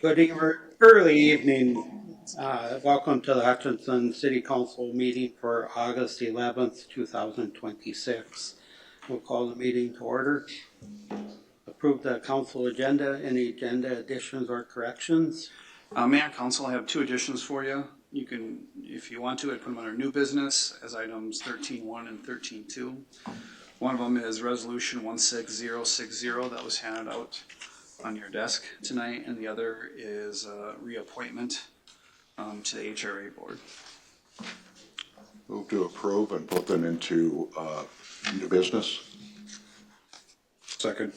Early evening. Welcome to the Hutchinson City Council meeting for August 11th, 2026. We'll call the meeting to order. Approve the council agenda. Any agenda additions or corrections? Mayor and Council, I have two additions for you. You can, if you want to, I'd put them under new business as items 13.1 and 13.2. One of them is Resolution 16060 that was handed out on your desk tonight, and the other is reappointment to the HRA board. Move to approve and put them into new business. Second.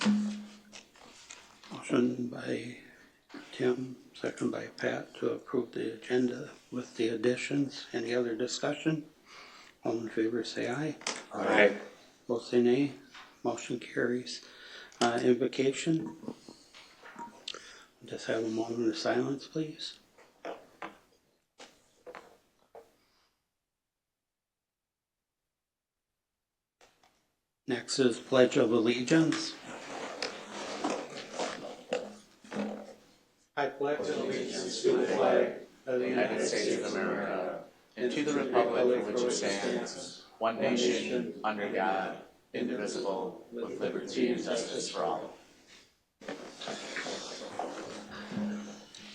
Motion by Tim, second by Pat to approve the agenda with the additions. Any other discussion? All in favor say aye. Aye. Both say nay. Motion carries. Invocation. Just have a moment of silence, please. Next is Pledge of Allegiance. I pledge allegiance to the flag of the United States of America and to the republic for which it stands, one nation, under God, indivisible, with liberty and justice for all.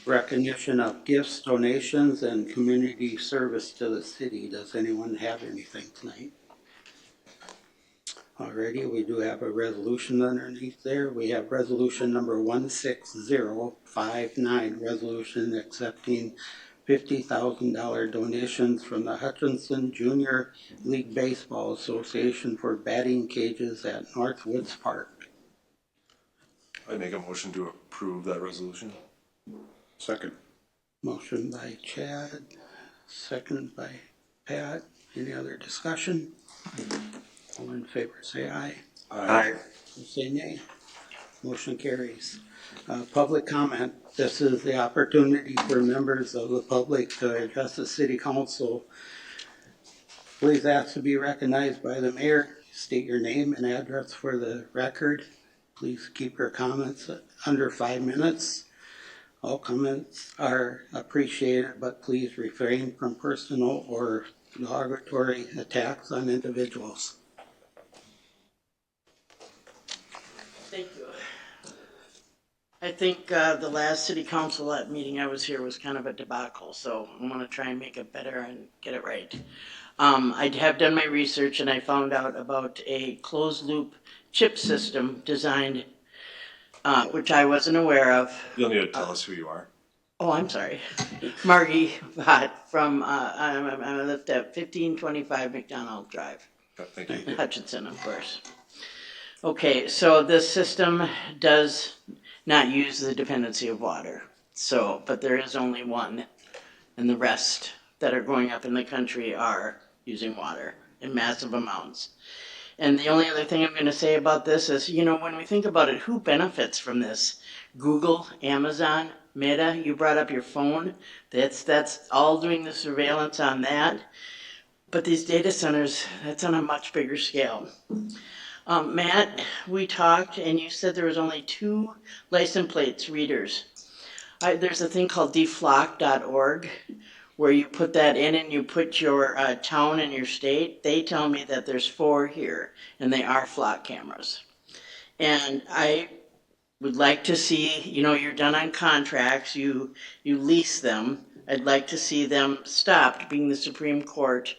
Recognition of gifts, donations, and community service to the city. Does anyone have anything tonight? Alrighty, we do have a resolution underneath there. We have resolution number 16059, resolution accepting $50,000 donations from the Hutchinson Junior League Baseball Association for batting cages at Northwoods Park. I make a motion to approve that resolution. Second. Motion by Chad, second by Pat. Any other discussion? All in favor say aye. Aye. Say nay. Motion carries. Public comment. This is the opportunity for members of the public to address the city council. Please ask to be recognized by the mayor. State your name and address for the record. Please keep your comments under 5 minutes. All comments are appreciated, but please refrain from personal or derogatory attacks on individuals. Thank you. I think the last city council meeting I was here was kind of a debacle, so I'm going to try and make it better and get it right. I have done my research and I found out about a closed loop chip system designed, which I wasn't aware of. You'll need to tell us who you are. Oh, I'm sorry. Margie Vott from, I lived at 1525 McDonald Drive. Thank you. Hutchinson, of course. Okay, so this system does not use the dependency of water. So, but there is only one, and the rest that are going up in the country are using water in massive amounts. And the only other thing I'm going to say about this is, you know, when we think about it, who benefits from this? Google, Amazon, Meta, you brought up your phone. That's all doing the surveillance on that. But these data centers, that's on a much bigger scale. Matt, we talked and you said there was only 2 license plates readers. There's a thing called deflock.org where you put that in and you put your town and your state. They tell me that there's 4 here and they are flock cameras. And I would like to see, you know, you're done on contracts, you lease them. I'd like to see them stopped, being the Supreme Court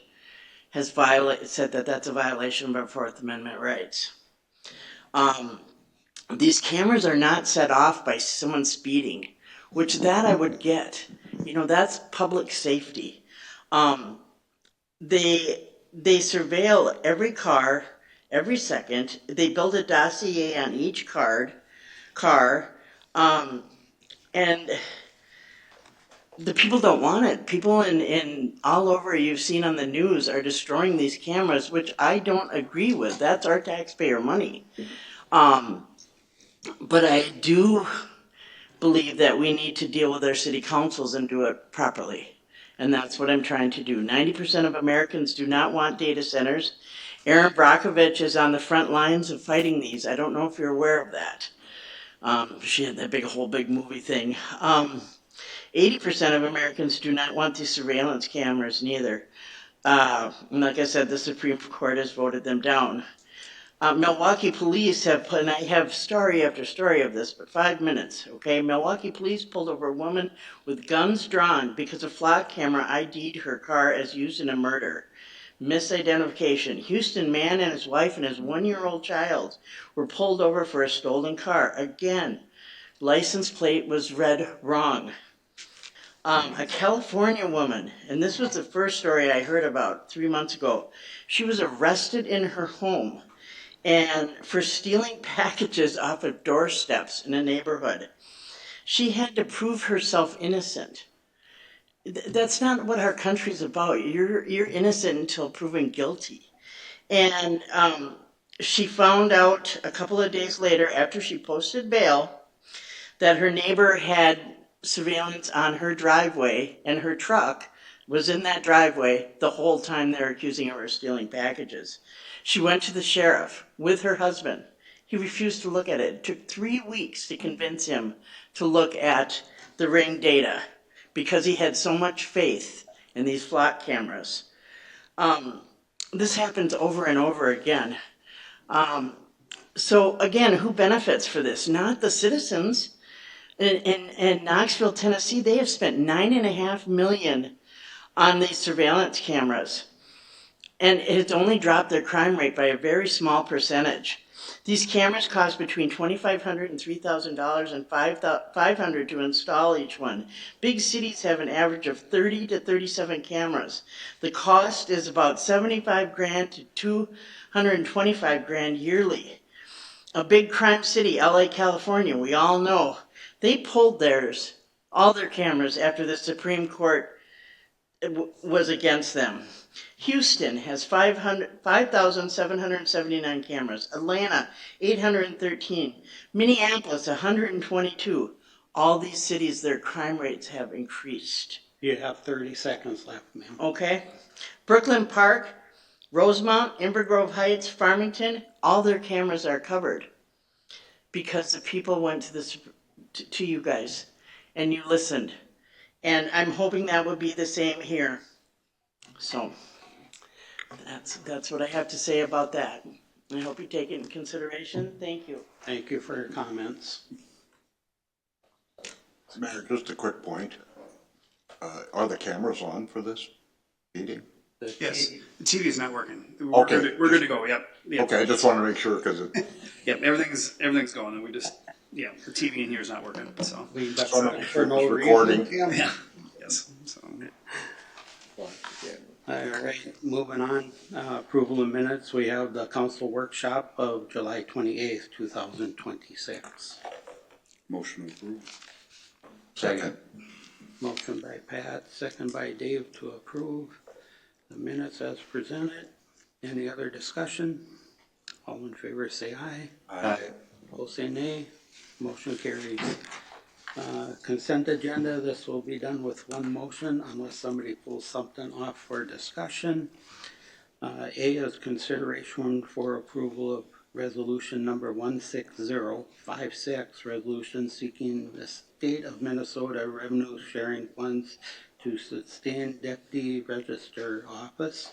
has said that that's a violation of our Fourth Amendment rights. These cameras are not set off by someone speeding, which that I would get. You know, that's public safety. They surveil every car, every second. They build a dossier on each car, and the people don't want it. People in all over you've seen on the news are destroying these cameras, which I don't agree with. That's our taxpayer money. But I do believe that we need to deal with our city councils and do it properly. And that's what I'm trying to do. 90% of Americans do not want data centers. Aaron Brockovich is on the front lines of fighting these. I don't know if you're aware of that. She had that big movie thing. 80% of Americans do not want these surveillance cameras neither. And like I said, the Supreme Court has voted them down. Milwaukee police have put, and I have story after story of this, but 5 minutes, okay? Milwaukee police pulled over a woman with guns drawn because a flock camera ID'd her car as used in a murder. Misidentification. Houston man and his wife and his 1-year-old child were pulled over for a stolen car. Again, license plate was read wrong. A California woman, and this was the first story I heard about 3 months ago. She was arrested in her home and for stealing packages off of doorsteps in a neighborhood. She had to prove herself innocent. That's not what our country's about. You're innocent until proven guilty. And she found out a couple of days later, after she posted bail, that her neighbor had surveillance on her driveway, and her truck was in that driveway the whole time they were accusing her of stealing packages. She went to the sheriff with her husband. He refused to look at it. It took 3 weeks to convince him to look at the Ring data because he had so much faith in these flock cameras. This happens over and over again. So again, who benefits for this? Not the citizens. In Knoxville, Tennessee, they have spent $9.5 million on these surveillance cameras, and it's only dropped their crime rate by a very small percentage. These cameras cost between $2,500 and $3,000 and $500 to install each one. Big cities have an average of 30 to 37 cameras. The cost is about $75,000 to $225,000 yearly. A big crime city, LA, California, we all know, they pulled all their cameras after the Supreme Court was against them. Houston has 5,779 cameras. Atlanta, 813. Minneapolis, 122. All these cities, their crime rates have increased. You have 30 seconds left, ma'am. Okay? Brooklyn Park, Rosemount, Amber Grove Heights, Farmington, all their cameras are covered because the people went to you guys and you listened. And I'm hoping that will be the same here. So that's what I have to say about that. I hope you take it in consideration. Thank you. Thank you for your comments. Mayor, just a quick point. Are the cameras on for this meeting? Yes, the TV is not working. Okay. We're good to go, yep. Okay, I just want to make sure because it. Yep, everything's going, and the TV in here is not working, so. For no recording. reason. Yeah, yes, so. All right, moving on. Approval of minutes. We have the council workshop of July 28th, 2026. Motion approved. Second. Motion by Pat, second by Dave to approve the minutes as presented. Any other discussion? All in favor say aye. Aye. Opposed say nay. Motion carries. Consent agenda, this will be done with one motion unless somebody pulls something off for discussion. A is consideration for approval of resolution number 16056, resolution seeking the state of Minnesota revenue sharing funds to sustain deputy register office.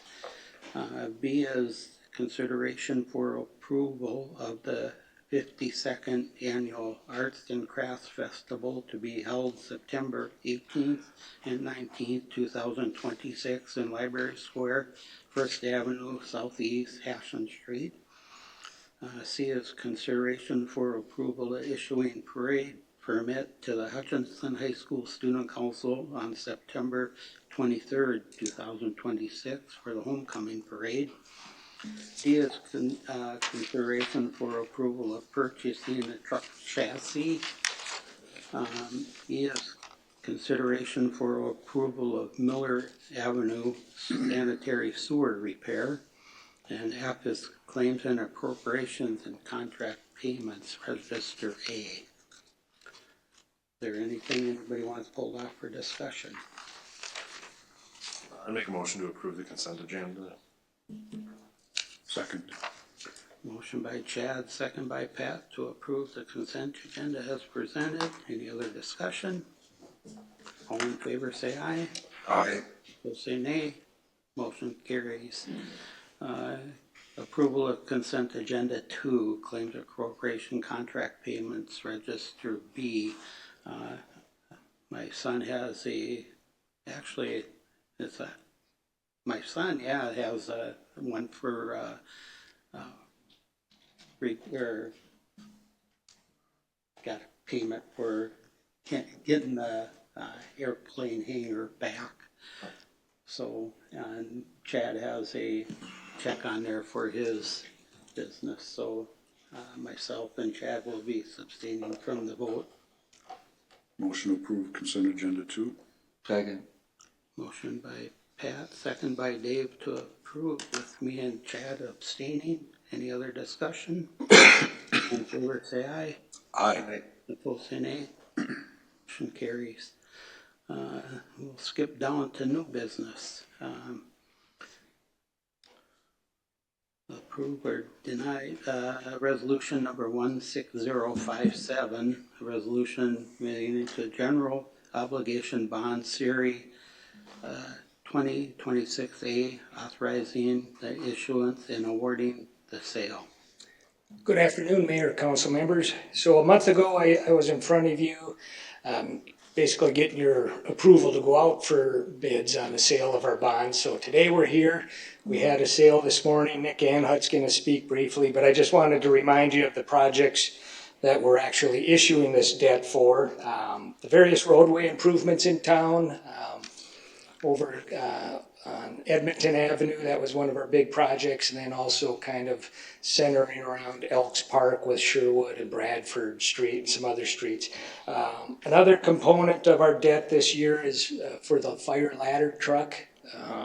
B is consideration for approval of the 52nd Annual Arts and Crafts Festival to be held September 18th and 19th, 2026 in Library Square, 1st Avenue Southeast, Hassan Street. C is consideration for approval of issuing parade permit to the Hutchinson High School Student Council on September 23rd, 2026 for the homecoming parade. D is consideration for approval of purchasing a truck chassis. E is consideration for approval of Miller Avenue sanitary sewer repair. And F is claims and appropriations and contract payments, register A. Is there anything anybody wants pulled off for discussion? I'd make a motion to approve the consent agenda. Second. Motion by Chad, second by Pat to approve the consent agenda as presented. Any other discussion? All in favor say aye. Aye. Opposed say nay. Motion carries. Approval of consent agenda 2, claims appropriation contract payments, register B. My son has actually, my son, has one for, got a payment for getting the airplane hangar back. So, and Chad has a check on there for his business, so myself and Chad will be abstaining from the vote. Motion to approve consent agenda 2. Second. Motion by Pat, second by Dave to approve with me and Chad abstaining. Any other discussion? All in favor say aye. Aye. Opposed say nay. Motion carries. We'll skip down to new business. Approve or deny resolution number 16057, a resolution relating to general obligation bond series 2026A, authorizing the issuance and awarding the sale. Good afternoon, Mayor, Council members. So a month ago, I was in front of you, basically getting your approval to go out for bids on the sale of our bonds. So today we're here. We had a sale this morning. Nick and Hut's going to speak briefly, but I just wanted to remind you of the projects that we're actually issuing this debt for. The various roadway improvements in town, over on Edmonton Avenue, that was one of our big projects, and then also kind of centering around Elks Park with Sherwood and Bradford Street and some other streets. Another component of our debt this year is for the fire ladder truck,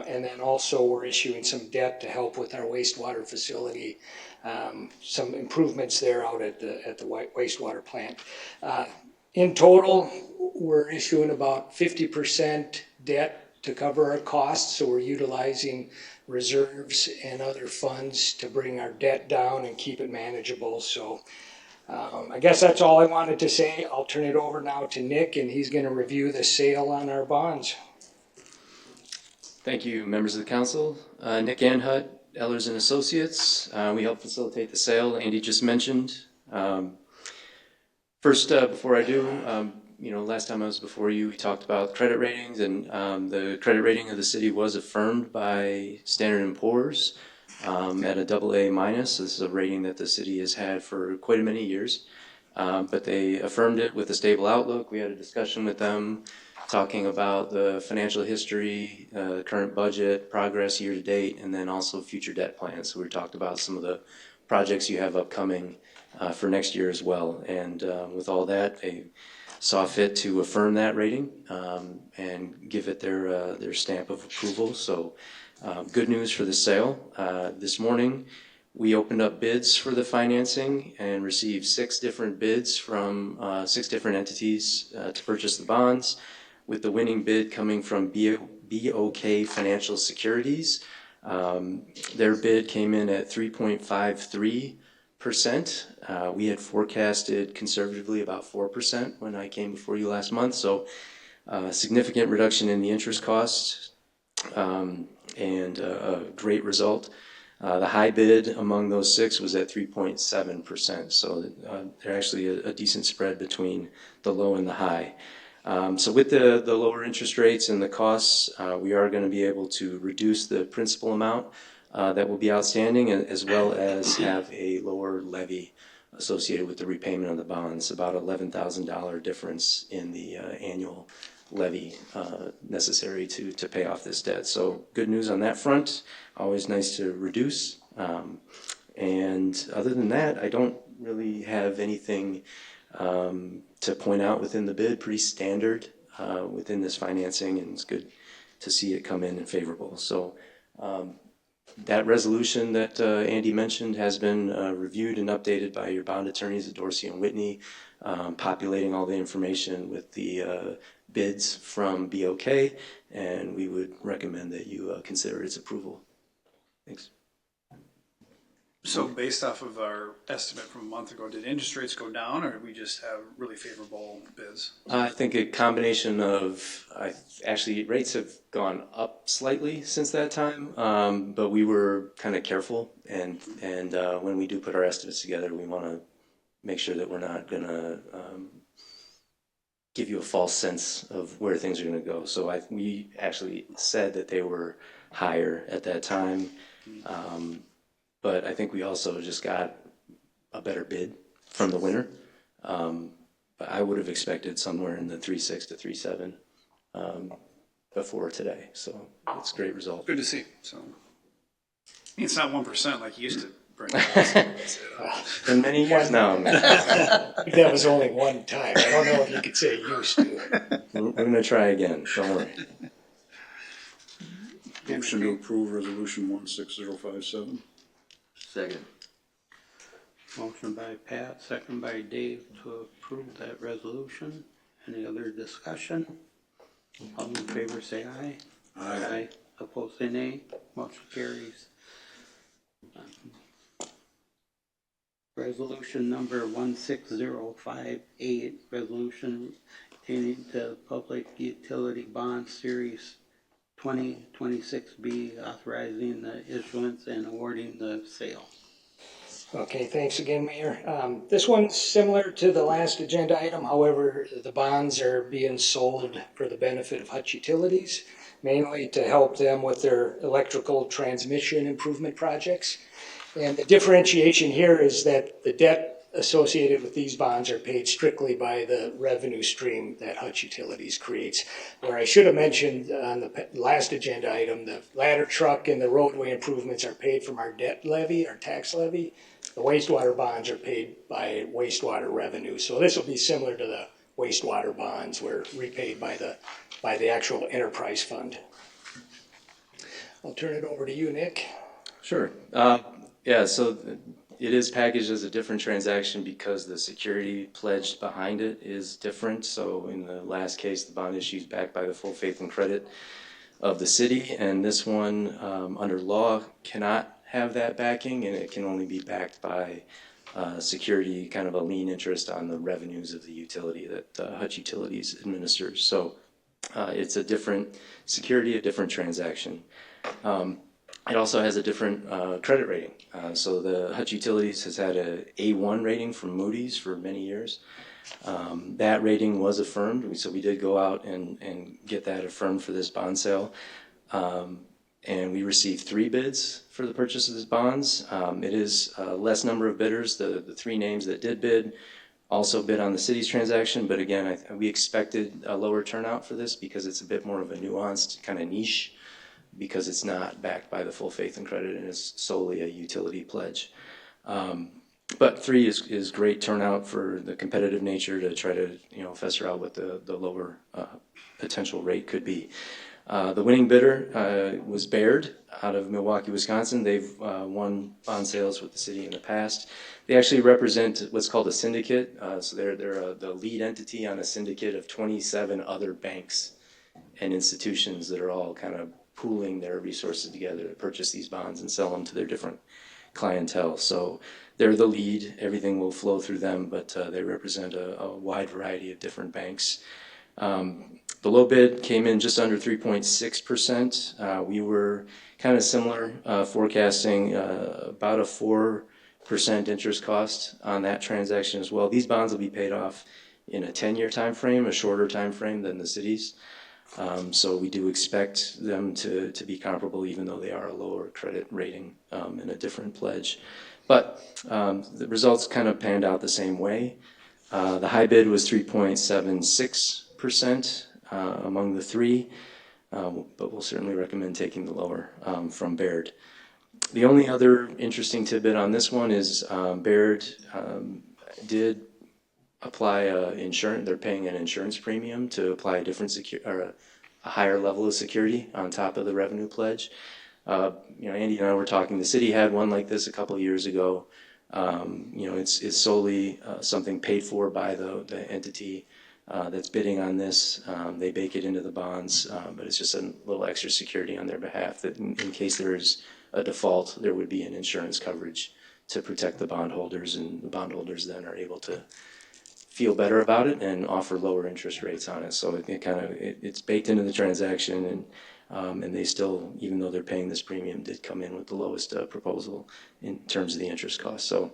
and then also we're issuing some debt to help with our wastewater facility, some improvements there out at the wastewater plant. In total, we're issuing about 50% debt to cover our costs, so we're utilizing reserves and other funds to bring our debt down and keep it manageable. So I guess that's all I wanted to say. I'll turn it over now to Nick, and he's going to review the sale on our bonds. Thank you, members of the council. Nick and Hut, Ehlers and Associates. We help facilitate the sale Andy just mentioned. First, before I do, last time I was before you, we talked about credit ratings, and the credit rating of the city was affirmed by Standard & Poor's at a AA minus. This is a rating that the city has had for quite a many years, but they affirmed it with a stable outlook. We had a discussion with them talking about the financial history, current budget, progress year to date, and then also future debt plans. So we talked about some of the projects you have upcoming for next year as well. And with all that, they saw fit to affirm that rating and give it their stamp of approval. So good news for the sale. This morning, we opened up bids for the financing and received 6 different bids from 6 different entities to purchase the bonds, with the winning bid coming from BOK Financial Securities. Their bid came in at 3.53%. We had forecasted conservatively about 4% when I came before you last month, so significant reduction in the interest costs and a great result. The high bid among those 6 was at 3.7%, so they're actually a decent spread between the low and the high. So with the lower interest rates and the costs, we are going to be able to reduce the principal amount that will be outstanding, as well as have a lower levy associated with the repayment of the bonds, about $11,000 difference in the annual levy necessary to pay off this debt. So good news on that front. Always nice to reduce. And other than that, I don't really have anything to point out within the bid. Pretty standard within this financing, and it's good to see it come in and favorable. So that resolution that Andy mentioned has been reviewed and updated by your bond attorneys at Dorsey and Whitney, populating all the information with the bids from BOK, and we would recommend that you consider its approval. Thanks. So based off of our estimate from a month ago, did interest rates go down or did we just have really favorable bids? I think a combination of, actually, rates have gone up slightly since that time, but we were kind of careful, and when we do put our estimates together, we want to make sure that we're not going to give you a false sense of where things are going to go. So we actually said that they were higher at that time, but I think we also just got a better bid from the winner. But I would have expected somewhere in the 3.6 to 3.7 before today. So it's a great result. Good to see. So it's not 1% like you used to bring. In many years now, That was only one time. I don't know if you could say used to. we're going to try again. Don't worry. Motion to approve resolution 16057. Second. Motion by Pat, second by Dave to approve that resolution. Any other discussion? All in favor say aye. Aye. Opposed say nay. Motion carries. Resolution number 16058, resolution pertaining to Public Utility Bond Series 2026B, authorizing the issuance and awarding the sale. Okay, thanks again, Mayor. This one's similar to the last agenda item. However, the bonds are being sold for the benefit of Hutch Utilities, mainly to help them with their electrical transmission improvement projects. And the differentiation here is that the debt associated with these bonds are paid strictly by the revenue stream that Hutch Utilities creates. Where I should have mentioned on the last agenda item, the ladder truck and the roadway improvements are paid from our debt levy, our tax levy. The wastewater bonds are paid by wastewater revenue. So this will be similar to the wastewater bonds, where repaid by the actual enterprise fund. I'll turn it over to you, Nick. Sure. Yeah, so it is packaged as a different transaction because the security pledged behind it is different. So in the last case, the bond issue is backed by the full faith and credit of the city, and this one, under law, cannot have that backing, and it can only be backed by security, kind of a lien interest on the revenues of the utility that Hutch Utilities administers. So it's a different security, a different transaction. It also has a different credit rating. So the Hutch Utilities has had a A1 rating from Moody's for many years. That rating was affirmed, so we did go out and get that affirmed for this bond sale. And we received 3 bids for the purchase of these bonds. It is a less number of bidders. The 3 names that did bid also bid on the city's transaction, but again, we expected a lower turnout for this because it's a bit more of a nuanced kind of niche, because it's not backed by the full faith and credit and it's solely a utility pledge. But 3 is great turnout for the competitive nature to try to fessor out what the lower potential rate could be. The winning bidder was Baird out of Milwaukee, Wisconsin. They've won bond sales with the city in the past. They actually represent what's called a syndicate. So they're the lead entity on a syndicate of 27 other banks and institutions that are all kind of pooling their resources together to purchase these bonds and sell them to their different clientele. So they're the lead. Everything will flow through them, but they represent a wide variety of different banks. The low bid came in just under 3.6%. We were kind of similar, forecasting about a 4% interest cost on that transaction as well. These bonds will be paid off in a 10-year time frame, a shorter time frame than the city's. So we do expect them to be comparable, even though they are a lower credit rating and a different pledge. But the results kind of panned out the same way. The high bid was 3.76% among the 3, but we'll certainly recommend taking the lower from Baird. The only other interesting tidbit on this one is Baird did apply insurance. They're paying an insurance premium to apply a different a higher level of security on top of the revenue pledge. Andy and I were talking. The city had one like this a couple of years ago. It's solely something paid for by the entity that's bidding on this. They bake it into the bonds, but it's just a little extra security on their behalf that in case there is a default, there would be an insurance coverage to protect the bondholders, and the bondholders then are able to feel better about it and offer lower interest rates on it. So it's baked into the transaction, and they still, even though they're paying this premium, did come in with the lowest proposal in terms of the interest cost. So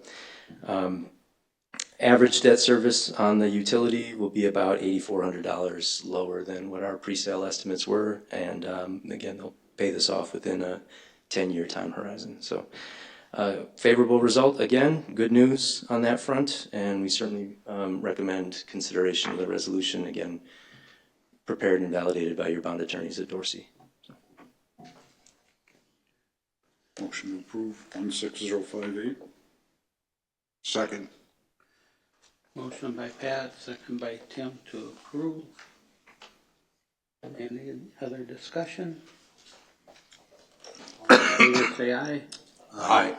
average debt service on the utility will be about $8,400 lower than what our pre-sale estimates were, and again, they'll pay this off within a 10-year time horizon. So favorable result, again, good news on that front, and we certainly recommend consideration of the resolution, again, prepared and validated by your bond attorneys at Dorsey. Motion to approve 16058. Second. Motion by Pat, second by Tim to approve. Any other discussion? All in favor say aye. Aye.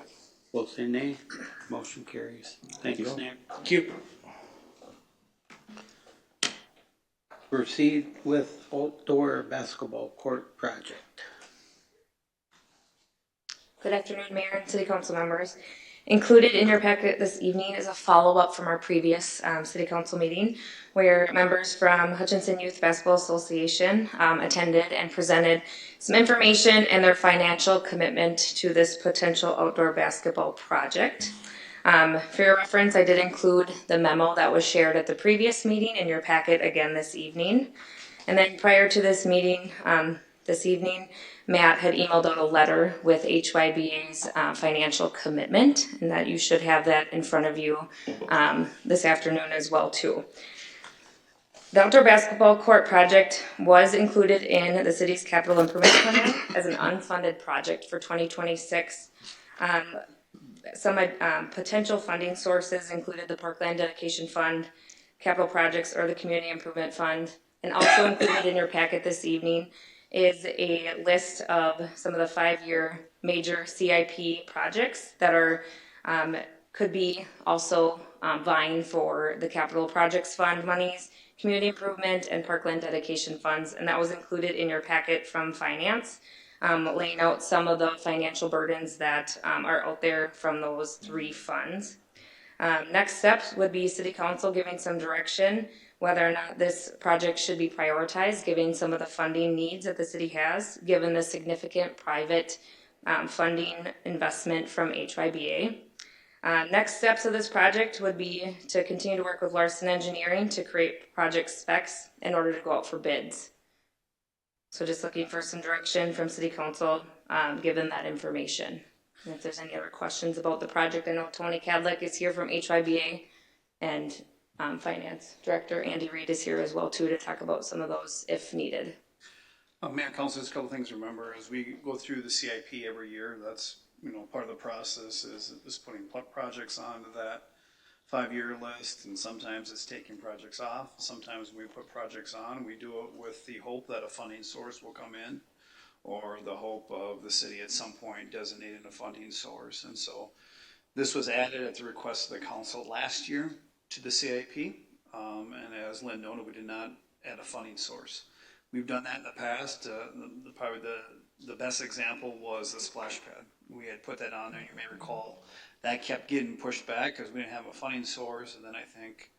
Both say nay. Motion carries. Thanks, Nick. Thank you. Proceed with outdoor basketball court project. Good afternoon, Mayor and City Council members. Included in your packet this evening is a follow-up from our previous City Council meeting where members from Hutchinson Youth Basketball Association attended and presented some information and their financial commitment to this potential outdoor basketball project. For your reference, I did include the memo that was shared at the previous meeting in your packet again this evening. And then prior to this meeting, this evening, Matt had emailed out a letter with HYBA's financial commitment, and that you should have that in front of you this afternoon as well too. The outdoor basketball court project was included in the city's capital improvement plan as an unfunded project for 2026. Some potential funding sources included the Parkland Dedication Fund, capital projects, or the Community Improvement Fund. And also included in your packet this evening is a list of some of the 5-year major CIP projects that are could be also vying for the capital projects fund monies, community improvement, and Parkland dedication funds. And that was included in your packet from finance, laying out some of the financial burdens that are out there from those 3 funds. Next steps would be City Council giving some direction whether or not this project should be prioritized, given some of the funding needs that the city has, given the significant private funding investment from HYBA. Next steps of this project would be to continue to work with Larson Engineering to create project specs in order to go out for bids. So just looking for some direction from City Council, given that information. And if there's any other questions about the project, I know Tony Cadlick is here from HYBA, and Finance Director Andy Reid is here as well too to talk about some of those if needed. Mayor and Council, there's a couple things to remember as we go through the CIP every year. That's part of the process is putting projects onto that 5-year list, and sometimes it's taking projects off. Sometimes when we put projects on, we do it with the hope that a funding source will come in, or the hope of the city at some point designating a funding source. And so this was added at the request of the council last year to the CIP, and as Lynn noted, we did not add a funding source. We've done that in the past. Probably the best example was the splash pad. We had put that on there. You may recall that kept getting pushed back because we didn't have a funding source. And then I think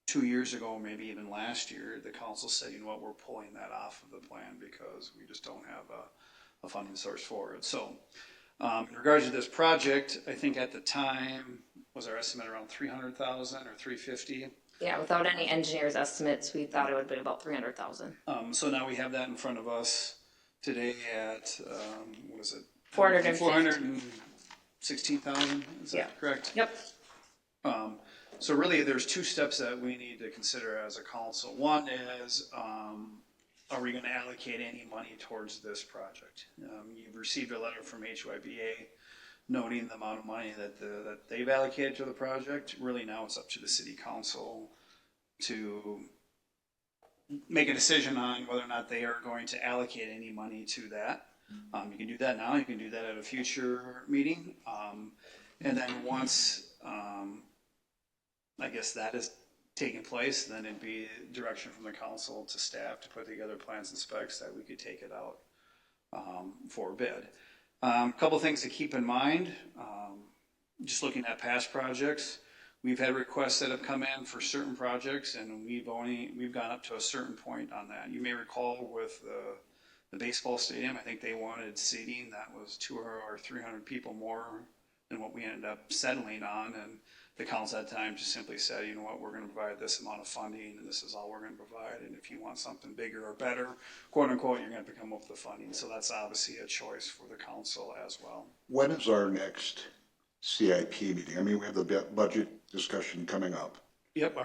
2 years ago, maybe even last year, the council said, we're pulling that off of the plan because we just don't have a funding source for it. So in regards to this project, I think at the time was our estimate around 300,000 or 350. Yeah, without any engineer's estimates, we thought it would be about 300,000. So now we have that in front of us today at, what is it? 416,000, is that correct? Yep. So really there's 2 steps that we need to consider as a council. One is, are we going to allocate any money towards this project? You've received a letter from HYBA noting the amount of money that they've allocated to the project. Really now it's up to the city council to make a decision on whether or not they are going to allocate any money to that. You can do that now, you can do that at a future meeting. And then once, I guess that is taking place, then it'd be direction from the council to staff to put together plans and specs that we could take it out for bid. A couple things to keep in mind. just looking at past projects, we've had requests that have come in for certain projects, and we've gone up to a certain point on that. You may recall with the baseball stadium, I think they wanted seating that was 200 or 300 people more than what we ended up settling on, and the council at that time just simply said, you know what, we're going to provide this amount of funding, and this is all we're going to provide, and if you want something bigger or better, quote unquote, you're going to have to come up with the funding. So that's obviously a choice for the council as well. When is our next CIP meeting? I mean, we have the budget discussion coming up. Yep,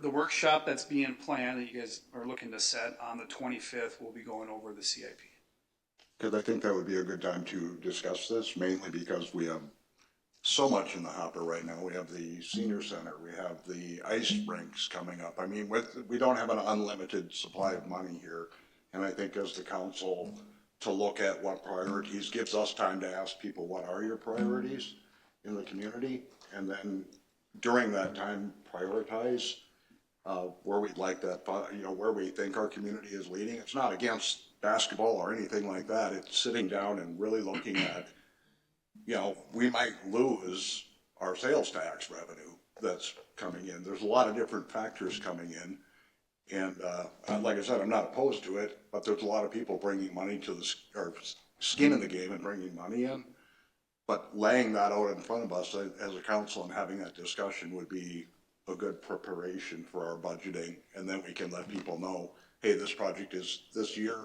the workshop that's being planned that you guys are looking to set on the 25th, we'll be going over the CIP. Because I think that would be a good time to discuss this, mainly because we have so much in the hopper right now. We have the senior center, we have the ice rinks coming up. I mean, we don't have an unlimited supply of money here. And I think as the council to look at what priorities gives us time to ask people, what are your priorities in the community? And then during that time, prioritize where we'd like that, where we think our community is leading. It's not against basketball or anything like that. It's sitting down and really looking at, we might lose our sales tax revenue that's coming in. There's a lot of different factors coming in. And like I said, I'm not opposed to it, but there's a lot of people bringing money to or skin in the game and bringing money in. But laying that out in front of us as a council and having that discussion would be a good preparation for our budgeting. And then we can let people know, hey, this project is this year.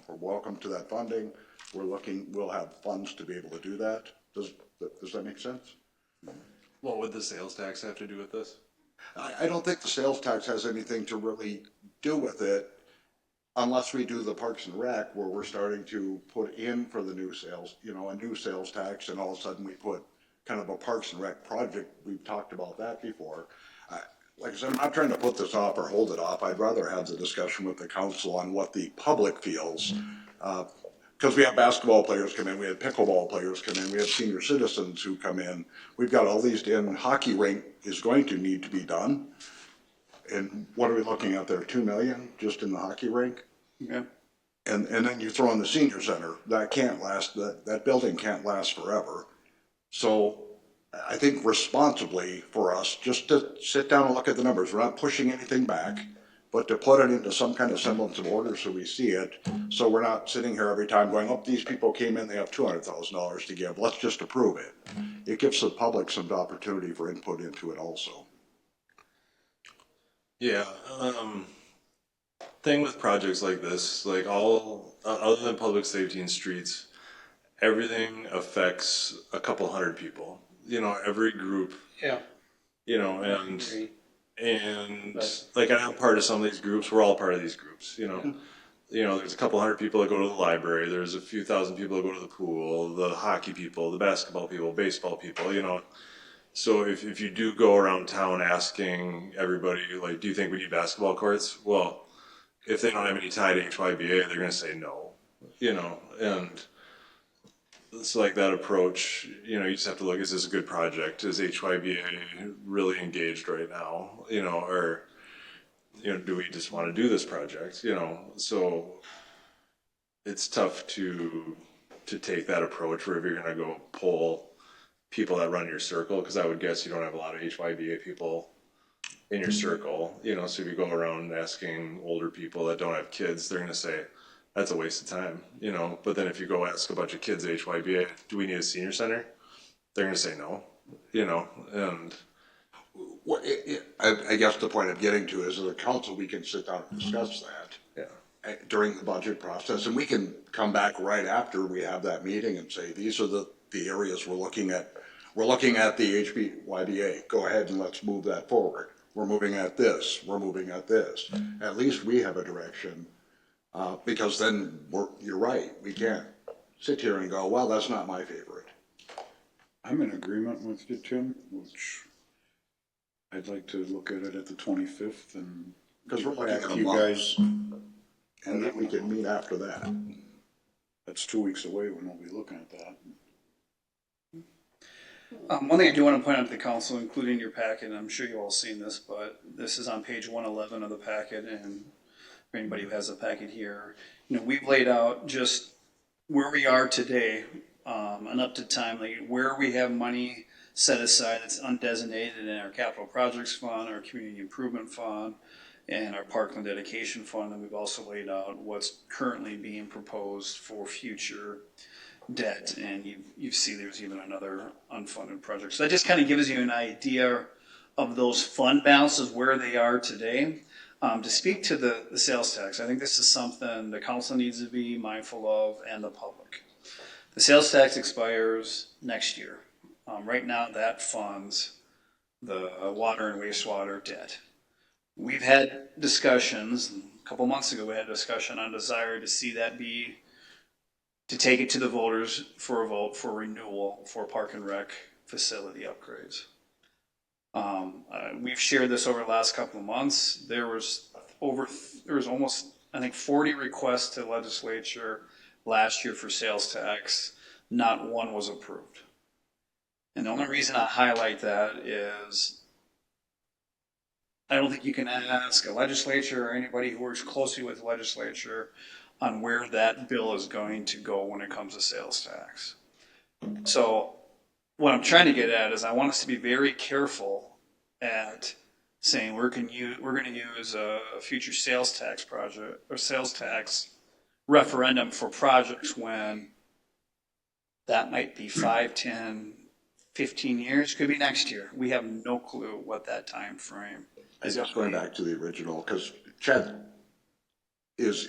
We're welcome to that funding. We'll have funds to be able to do that. Does that make sense? What would the sales tax have to do with this? I don't think the sales tax has anything to really do with it unless we do the Parks and Rec where we're starting to put in for the new sales, a new sales tax, and all of a sudden we put kind of a Parks and Rec project. We've talked about that before. Like I said, I'm not trying to put this off or hold it off. I'd rather have the discussion with the council on what the public feels. Because we have basketball players come in, we have pickleball players come in, we have senior citizens who come in. We've got all these, and hockey rink is going to need to be done. And what are we looking at there, 2 million just in the hockey rink? Yeah. And then you throw in the senior center, that can't last, that building can't last forever. So I think responsibly for us, just to sit down and look at the numbers, we're not pushing anything back, but to put it into some kind of semblance of order so we see it, so we're not sitting here every time going, oh, these people came in, they have $200,000 to give, let's just approve it. It gives the public some opportunity for input into it also. Yeah, thing with projects like this, like other than public safety and streets, everything affects a couple hundred people. Every group. Yeah. And like I'm part of some of these groups. We're all part of these groups. There's a couple hundred people that go to the library. There's a few thousand people that go to the pool. The hockey people, the basketball people, baseball people. So if you do go around town asking everybody, like, do you think we need basketball courts? Well, if they don't have any tie to HYBA, they're going to say no. And it's like that approach. You just have to look: is this a good project? Is HYBA really engaged right now? Or do we just want to do this project? So it's tough to take that approach where if you're going to go poll people that run your circle, because I would guess you don't have a lot of HYBA people in your circle, so if you go around asking older people that don't have kids, they're going to say, that's a waste of time, but then if you go ask a bunch of kids at HYBA, do we need a senior center? They're going to say no, and Well, I guess the point I'm getting to is as a council, we can sit down and discuss that. yeah. During the budget process, and we can come back right after we have that meeting and say, these are the areas we're looking at. We're looking at the HYBA. Go ahead and let's move that forward. We're moving at this. We're moving at this. At least we have a direction, because then you're right. We can't sit here and go, well, that's not my favorite. I'm in agreement with you, Tim, which I'd like to look at it at the 25th and Because we're get looking back at to a you month, guys. and then we can meet after that. That's 2 weeks away when we'll be looking at that. One thing I do want to point out to the council, including your packet, and I'm sure you've all seen this, but this is on page 111 of the packet, and for anybody who has a packet here, we've laid out just where we are today, and up to time, like where we have money set aside that's undesignated in our capital projects fund, our community improvement fund, and our parkland dedication fund. And we've also laid out what's currently being proposed for future debt. And you see there's even another unfunded project. So that just kind of gives you an idea of those fund balances, where they are today. To speak to the sales tax, I think this is something the council needs to be mindful of, and the public. The sales tax expires next year. Right now, that funds the water and wastewater debt. We've had discussions, a couple months ago, we had a discussion on desire to see that to take it to the voters for a vote for renewal for park and rec facility upgrades. We've shared this over the last couple of months. There was almost, I think, 40 requests to the legislature last year for sales tax. Not one was approved. And the only reason I highlight that is I don't think you can ask a legislature or anybody who works closely with the legislature on where that bill is going to go when it comes to sales tax. So what I'm trying to get at is I want us to be very careful at saying we're going to use a future sales tax project or sales tax referendum for projects when that might be 5, 10, 15 years, could be next year. We have no clue what that time frame is. Just going back to the original, because Chad is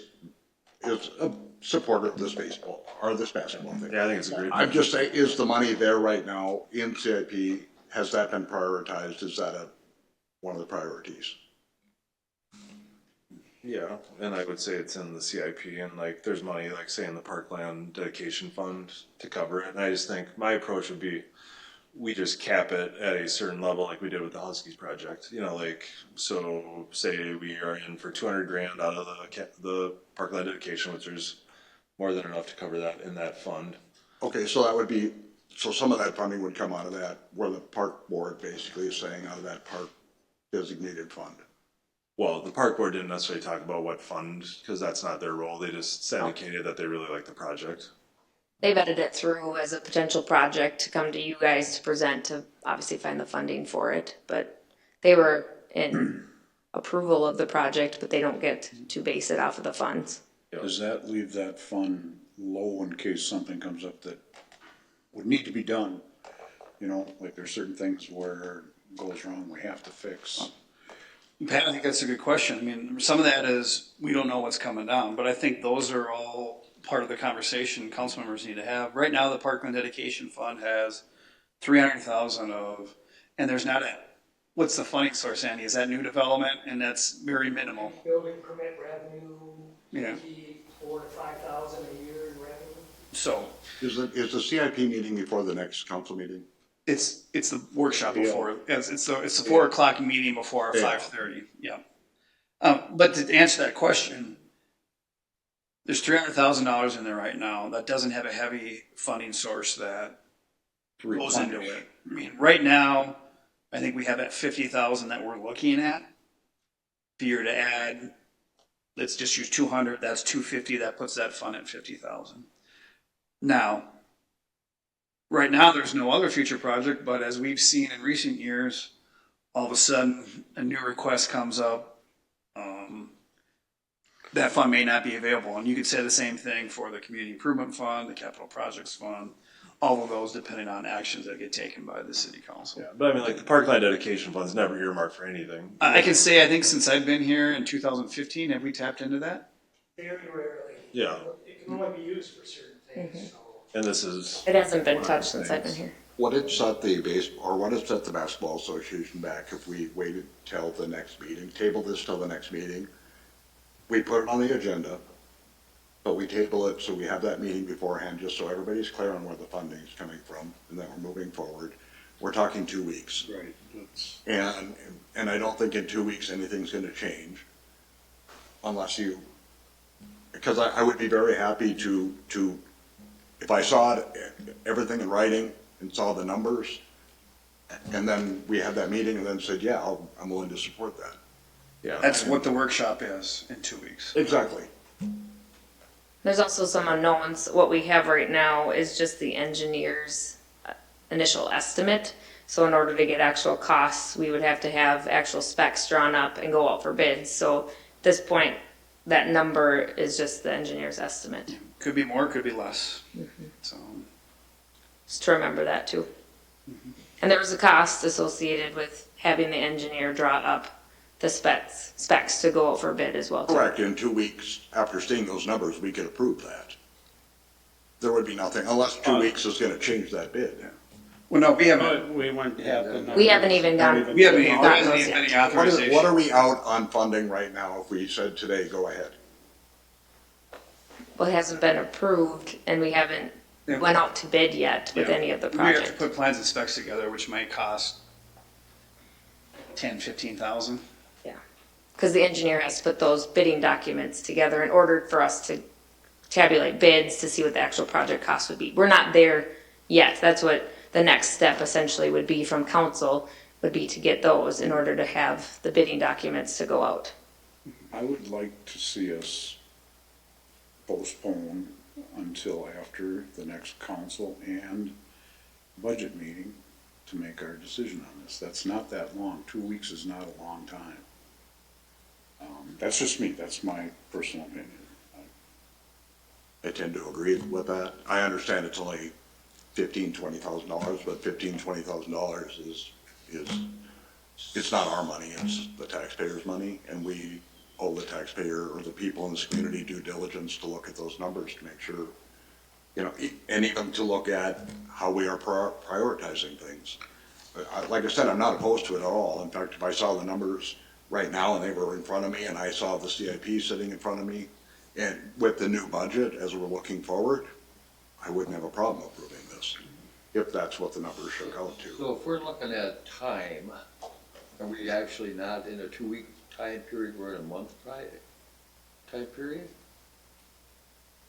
a supporter of this baseball or this basketball thing. Yeah, I think it's a great. I'm just saying, is the money there right now in CIP? Has that been prioritized? Is that one of the priorities? Yeah, and I would say it's in the CIP, and like there's money, like say in the Parkland Dedication Fund to cover it. And I just think my approach would be we just cap it at a certain level, like we did with the Huskies project. You know, like so say we are in for $200,000 out of the Parkland Dedication, which is more than enough to cover that in that fund. Okay, so that would be, so some of that funding would come out of that, where the park board basically is saying out of that park designated fund. Well, the park board didn't necessarily talk about what fund, because that's not their role. They just indicated that they really like the project. They vetted it through as a potential project to come to you guys to present to obviously find the funding for it. But they were in approval of the project, but they don't get to base it off of the funds. Does that leave that fund low in case something comes up that would need to be done? You know, like there's certain things where it goes wrong, we have to fix. Pat, I think that's a good question. I mean, some of that is we don't know what's coming down, but I think those are all part of the conversation council members need to have. Right now, the Parkland Dedication Fund has $300,000 of, and there's not a, what's the funding source, Andy? Is that new development? And that's very minimal. Building permit revenue, Yeah. maybe $4,000 to $5,000 a year in revenue. So Is the CIP meeting before the next council meeting? it's the workshop before, it's the 4 o'clock meeting before our 5:30. Yeah. But to answer that question, there's $300,000 in there right now that doesn't have a heavy funding source that goes into it. I mean, right now, I think we have that 50,000 that we're looking at. If you were to add, let's just use 200, that's 250, that puts that fund at 50,000. Now, right now, there's no other future project, but as we've seen in recent years, all of a sudden, a new request comes up. That fund may not be available. And you could say the same thing for the Community Improvement Fund, the Capital Projects Fund, all of those depending on actions that get taken by the City Council. Yeah, but I mean, like the Parkland Dedication Fund's never earmarked for anything. I can say, I think since I've been here in 2015, have we tapped into that? Very rarely. Yeah. It can only be used for certain things, so. And this is, It hasn't been touched since I've been here. What had set the what had set the basketball association back if we waited till the next meeting, table this till the next meeting? We put it on the agenda, but we table it so we have that meeting beforehand, just so everybody's clear on where the funding is coming from and that we're moving forward. We're talking 2 weeks. Right. That's, And I don't think in 2 weeks anything's gonna change unless you, because I would be very happy to, if I saw it, everything in writing and saw the numbers, and then we had that meeting and then said, yeah, I'm willing to support that. yeah. That's what the workshop is in 2 weeks. Exactly. There's also some unknowns. What we have right now is just the engineer's initial estimate. So in order to get actual costs, we would have to have actual specs drawn up and go out for bids. So at this point, that number is just the engineer's estimate. Could be more, could be less. So, Just to remember that too. And there was a cost associated with having the engineer draw up the specs to go out for bid as well too. Correct, in 2 weeks after seeing those numbers, we could approve that. There would be nothing, unless 2 weeks is gonna change that bid. well, no, we haven't, But we wouldn't have the numbers. We haven't even gone. we haven't, there gotten hasn't those even yet. been any authorization. What are we out on funding right now if we said today, go ahead? Well, it hasn't been approved and we haven't Yeah. went out to bid yet with Yeah. any of the We have to projects. put plans and specs together, which might cost 10, 15,000. Because the engineer has to put those bidding documents together in order for us to tabulate bids to see what the actual project cost would be. We're not there yet. That's what the next step essentially would be from council, would be to get those in order to have the bidding documents to go out. I would like to see us postpone until after the next council and budget meeting to make our decision on this. That's not that long. 2 weeks is not a long time. That's just me. That's my personal opinion. I tend to agree with that. I understand it's only $15,000-$20,000, but $15,000-$20,000 is, it's not our money, it's the taxpayers' money, and we owe the taxpayer or the people in this community due diligence to look at those numbers to make sure, you know, and even to look at how we are prioritizing things. Like I said, I'm not opposed to it at all. In fact, if I saw the numbers right now and they were in front of me and I saw the CIP sitting in front of me, and with the new budget as we're looking forward, I wouldn't have a problem approving this, if that's what the numbers shook out to. So if we're looking at time, are we actually not in a 2-week time period, we're in a month time period?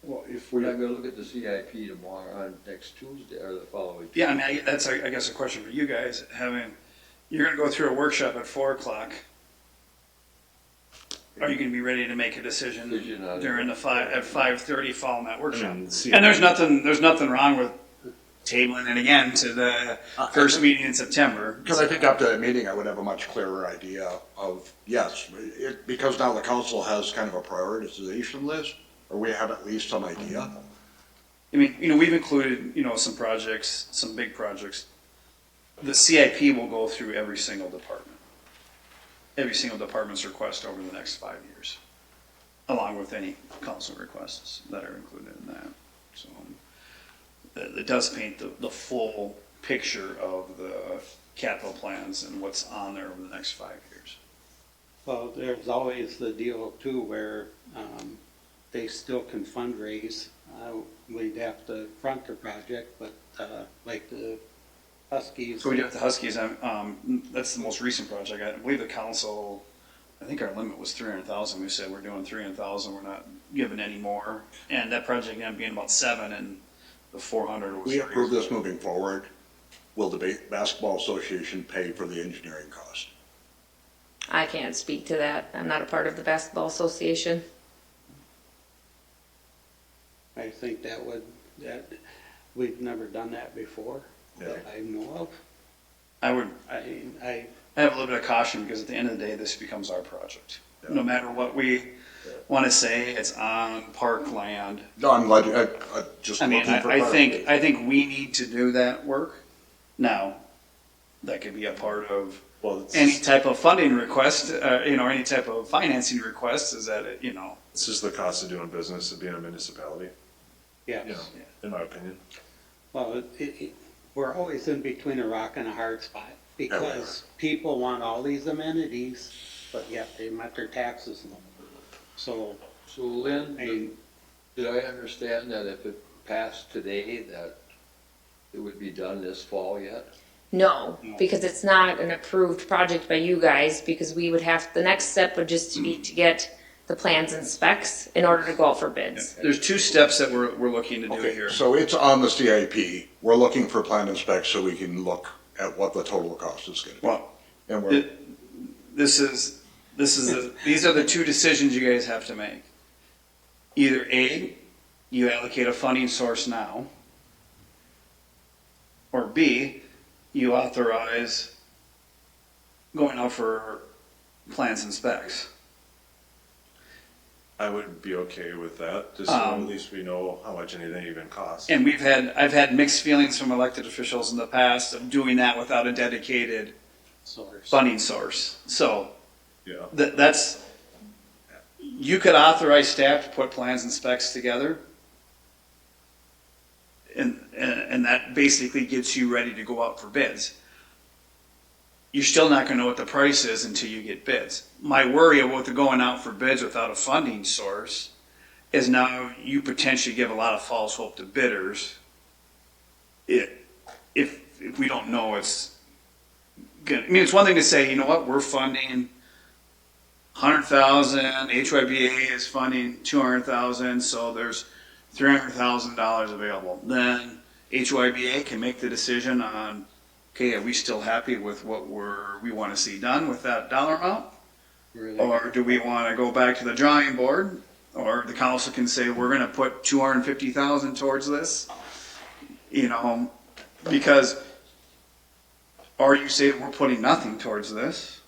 Well, if We're we, not gonna look at the CIP tomorrow, on next Tuesday, or the following. Yeah, I mean, that's, I guess, a question for you guys, you're gonna go through a workshop at 4 o'clock. Are you gonna be ready to make a decision Decision on it. during at 5:30 following that workshop? And see- And there's nothing wrong with tabling it again to the first meeting in September. Because I think after that meeting, I would have a much clearer idea of, yes, because now the council has kind of a prioritization list, or we have at least some idea. I mean, we've included, some projects, some big projects. The CIP will go through every single department's request over the next 5 years, along with any council requests that are included in that. So it does paint the full picture of the capital plans and what's on there over the next 5 years. Well, there's always the deal too where they still can fundraise. We'd have to front the project, but like the Huskies. So we do with the Huskies, that's the most recent project. I believe the council, I think our limit was 300,000. We said we're doing 300,000, we're not giving any more. And that project ended up being about 7, and the 400 was. We approve this moving forward. Will the Basketball Association pay for the engineering cost? I can't speak to that. I'm not a part of the basketball association. I think that we've never done that before, that I know of. I would I have a little bit of caution, because at the end of the day, this becomes our project. No matter what we want to say, it's on park land. No, I'm just I mean, looking for I clarification. think we need to do that work. Now, that could be a part of Well, it's, any type of funding request, or any type of financing request, is that, it's just the cost of doing business of being a municipality, yes. you know, in my opinion. Well, we're always in between a rock and a hard spot because people want all these amenities, but yet they met their taxes low. So, So Lynn, I mean, did I understand that if it passed today, that it would be done this fall yet? No, because it's not an approved project by you guys, because we would have, the next step would just be to get the plans and specs in order to go out for bids. there's 2 steps that we're looking to do Okay, here. so it's on the CIP. We're looking for plan and specs so we can look at what the total cost is gonna be. Well, And we're, these are the 2 decisions you guys have to make. Either A, you allocate a funding source now, or B, you authorize going out for plans and specs. I would be okay with that, just so at least we know how much anything even costs. And I've had mixed feelings from elected officials in the past of doing that without a dedicated funding source. So Yeah. that's, you could authorize staff to put plans and specs together. And that basically gets you ready to go out for bids. You're still not gonna know what the price is until you get bids. My worry about the going out for bids without a funding source is now you potentially give a lot of false hope to bidders. If we don't know it's good. I mean, it's one thing to say, you know what, we're funding 100,000, HYBA is funding 200,000, so there's $300,000 available. Then HYBA can make the decision on, okay, are we still happy with what we want to see done with that dollar amount? Really? Or do we want to go back to the drawing board? Or the council can say, we're going to put 250,000 towards this, you know, because, or you say we're putting nothing towards this,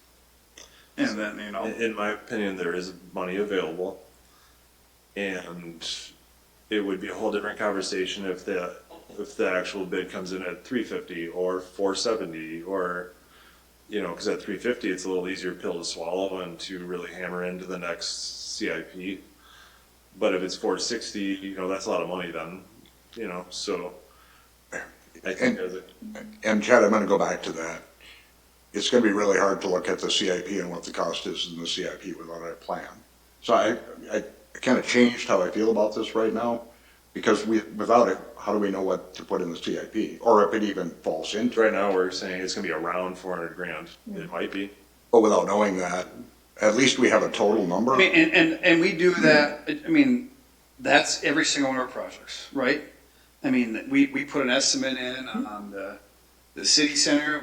and then, you know. In my opinion, there is money available, and it would be a whole different conversation if the actual bid comes in at 350 or 470, or, you know, because at 350 it's a little easier pill to swallow and to really hammer into the next CIP. But if it's 460, you know, that's a lot of money then, you know. So I think And Chad, I'm gonna go back to that. It's gonna be really hard to look at the CIP and what the cost is in the CIP without a plan. So I kind of changed how I feel about this right now, because without it, how do we know what to put in the CIP, or if it even falls into it? right now we're saying it's going to be around 400 grand. It might be. But without knowing that, at least we have a total number. I mean, and we do that, I mean, that's every single one of our projects, right? I mean, we put an estimate in on the city center,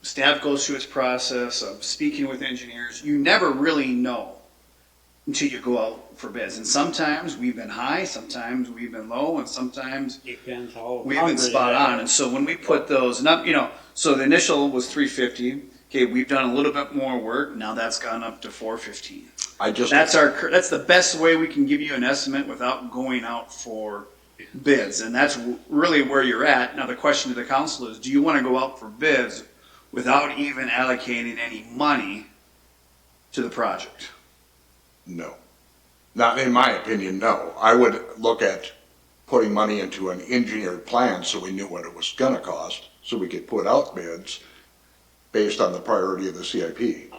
staff goes through its process of speaking with engineers. You never really know until you go out for bids. And sometimes we've been high, sometimes we've been low, and sometimes Depends how we've been spot on. And so when we put those, not, you know, so the initial was 350. Okay, we've done a little bit more work. Now that's gone up to 415. That's the best way we can give you an estimate without going out for bids. And that's really where you're at. Now the question to the council is, do you want to go out for bids without even allocating any money to the project? No. Not in my opinion, no. I would look at putting money into an engineered plan so we knew what it was gonna cost, so we could put out bids based on the priority of the CIP.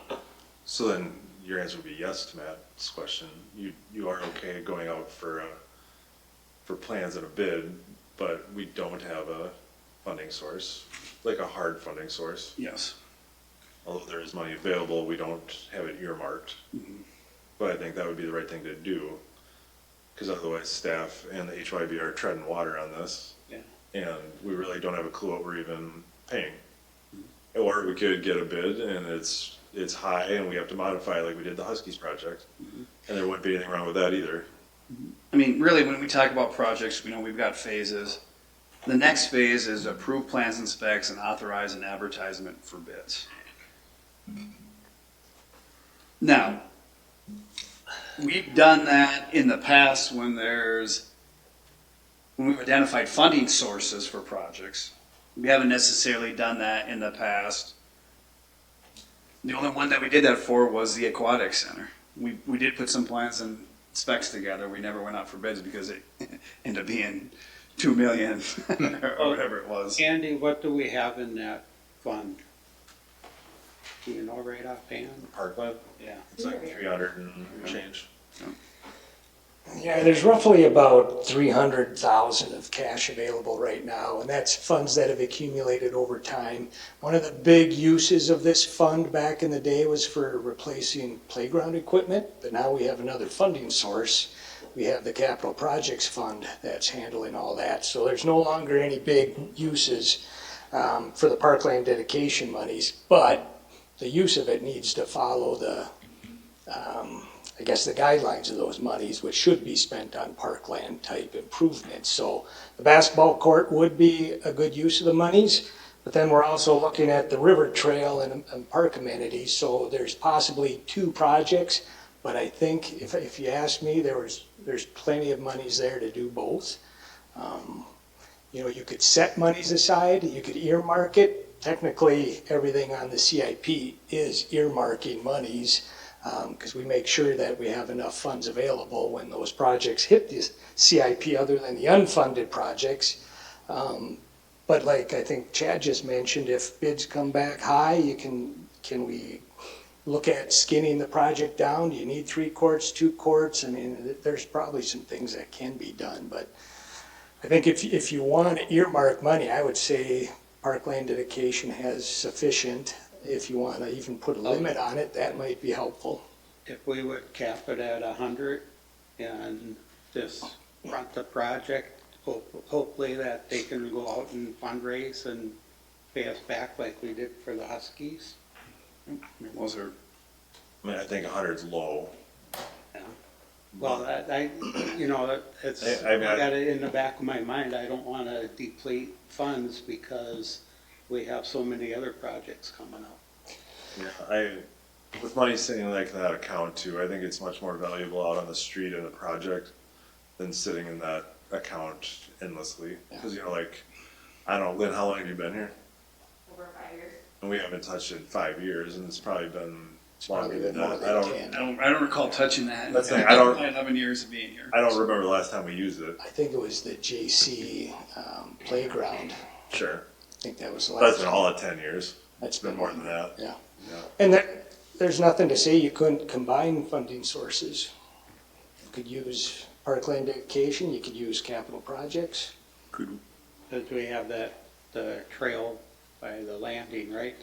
So then your answer would be yes to Matt's question. You are okay going out for plans and a bid, but we don't have a funding source, like a hard funding source. Yes. Although there is money available, we don't have it earmarked. But I think that would be the right thing to do, because otherwise staff and the HYB are treading water on this. Yeah. And we really don't have a clue what we're even paying. Or we could get a bid and it's high and we have to modify like we did the Huskies project. And there wouldn't be anything wrong with that either. I mean, really, when we talk about projects, you know, we've got phases. The next phase is approve plans and specs and authorize an advertisement for bids. Now, we've done that in the past when we've identified funding sources for projects. We haven't necessarily done that in the past. The only one that we did that for was the Aquatic Center. We did put some plans and specs together. We never went out for bids because it ended up being $2 million or whatever it was. Andy, what do we have in that fund? Do you know right offhand? Parkland, Yeah. it's like 300 and change. Yeah, there's roughly about 300,000 of cash available right now, and that's funds that have accumulated over time. One of the big uses of this fund back in the day was for replacing playground equipment, but now we have another funding source. We have the capital projects fund that's handling all that, so there's no longer any big uses for the parkland dedication monies, but the use of it needs to follow the I guess, the guidelines of those monies, which should be spent on parkland type improvements. So the basketball court would be a good use of the monies, but then we're also looking at the river trail and park amenities. So there's possibly two projects, but I think if you ask me, there's plenty of monies there to do both. You know, you could set monies aside, you could earmark it. Technically, everything on the CIP is earmarking monies, because we make sure that we have enough funds available when those projects hit the CIP, other than the unfunded projects. But like I think Chad just mentioned, if bids come back high, can we look at skinning the project down? Do you need 3 courts, 2 courts? I mean, there's probably some things that can be done, but I think if you want to earmark money, I would say parkland dedication has sufficient. If you want to even put a limit on it, that might be helpful. If we would cap it at 100 and just front the project, hopefully that they can go out and fundraise and pay us back like we did for the Huskies. Was there, I mean, I think 100 is low. Well, you know, it's, I got it in the back of my mind, I don't want to deplete funds because we have so many other projects coming up. Yeah, with money sitting like in that account too, I think it's much more valuable out on the street in a project than sitting in that account endlessly. Because, you know, like, I don't know, Lynn, how long have you been here? Over 5 years. And we haven't touched it in 5 years, and it's probably been longer probably than been more that. than 10. I don't recall touching that. That's the thing, I don't- My 11 years of being here. I don't remember the last time we used it. I think it was the JC playground. Sure. I think that was the But it's last been time. all at 10 years. That's It's been more than that. Yeah. Yeah. And there's nothing to say you couldn't combine funding sources. You could use parkland dedication, you could use capital projects. Because we have the trail by the landing, right?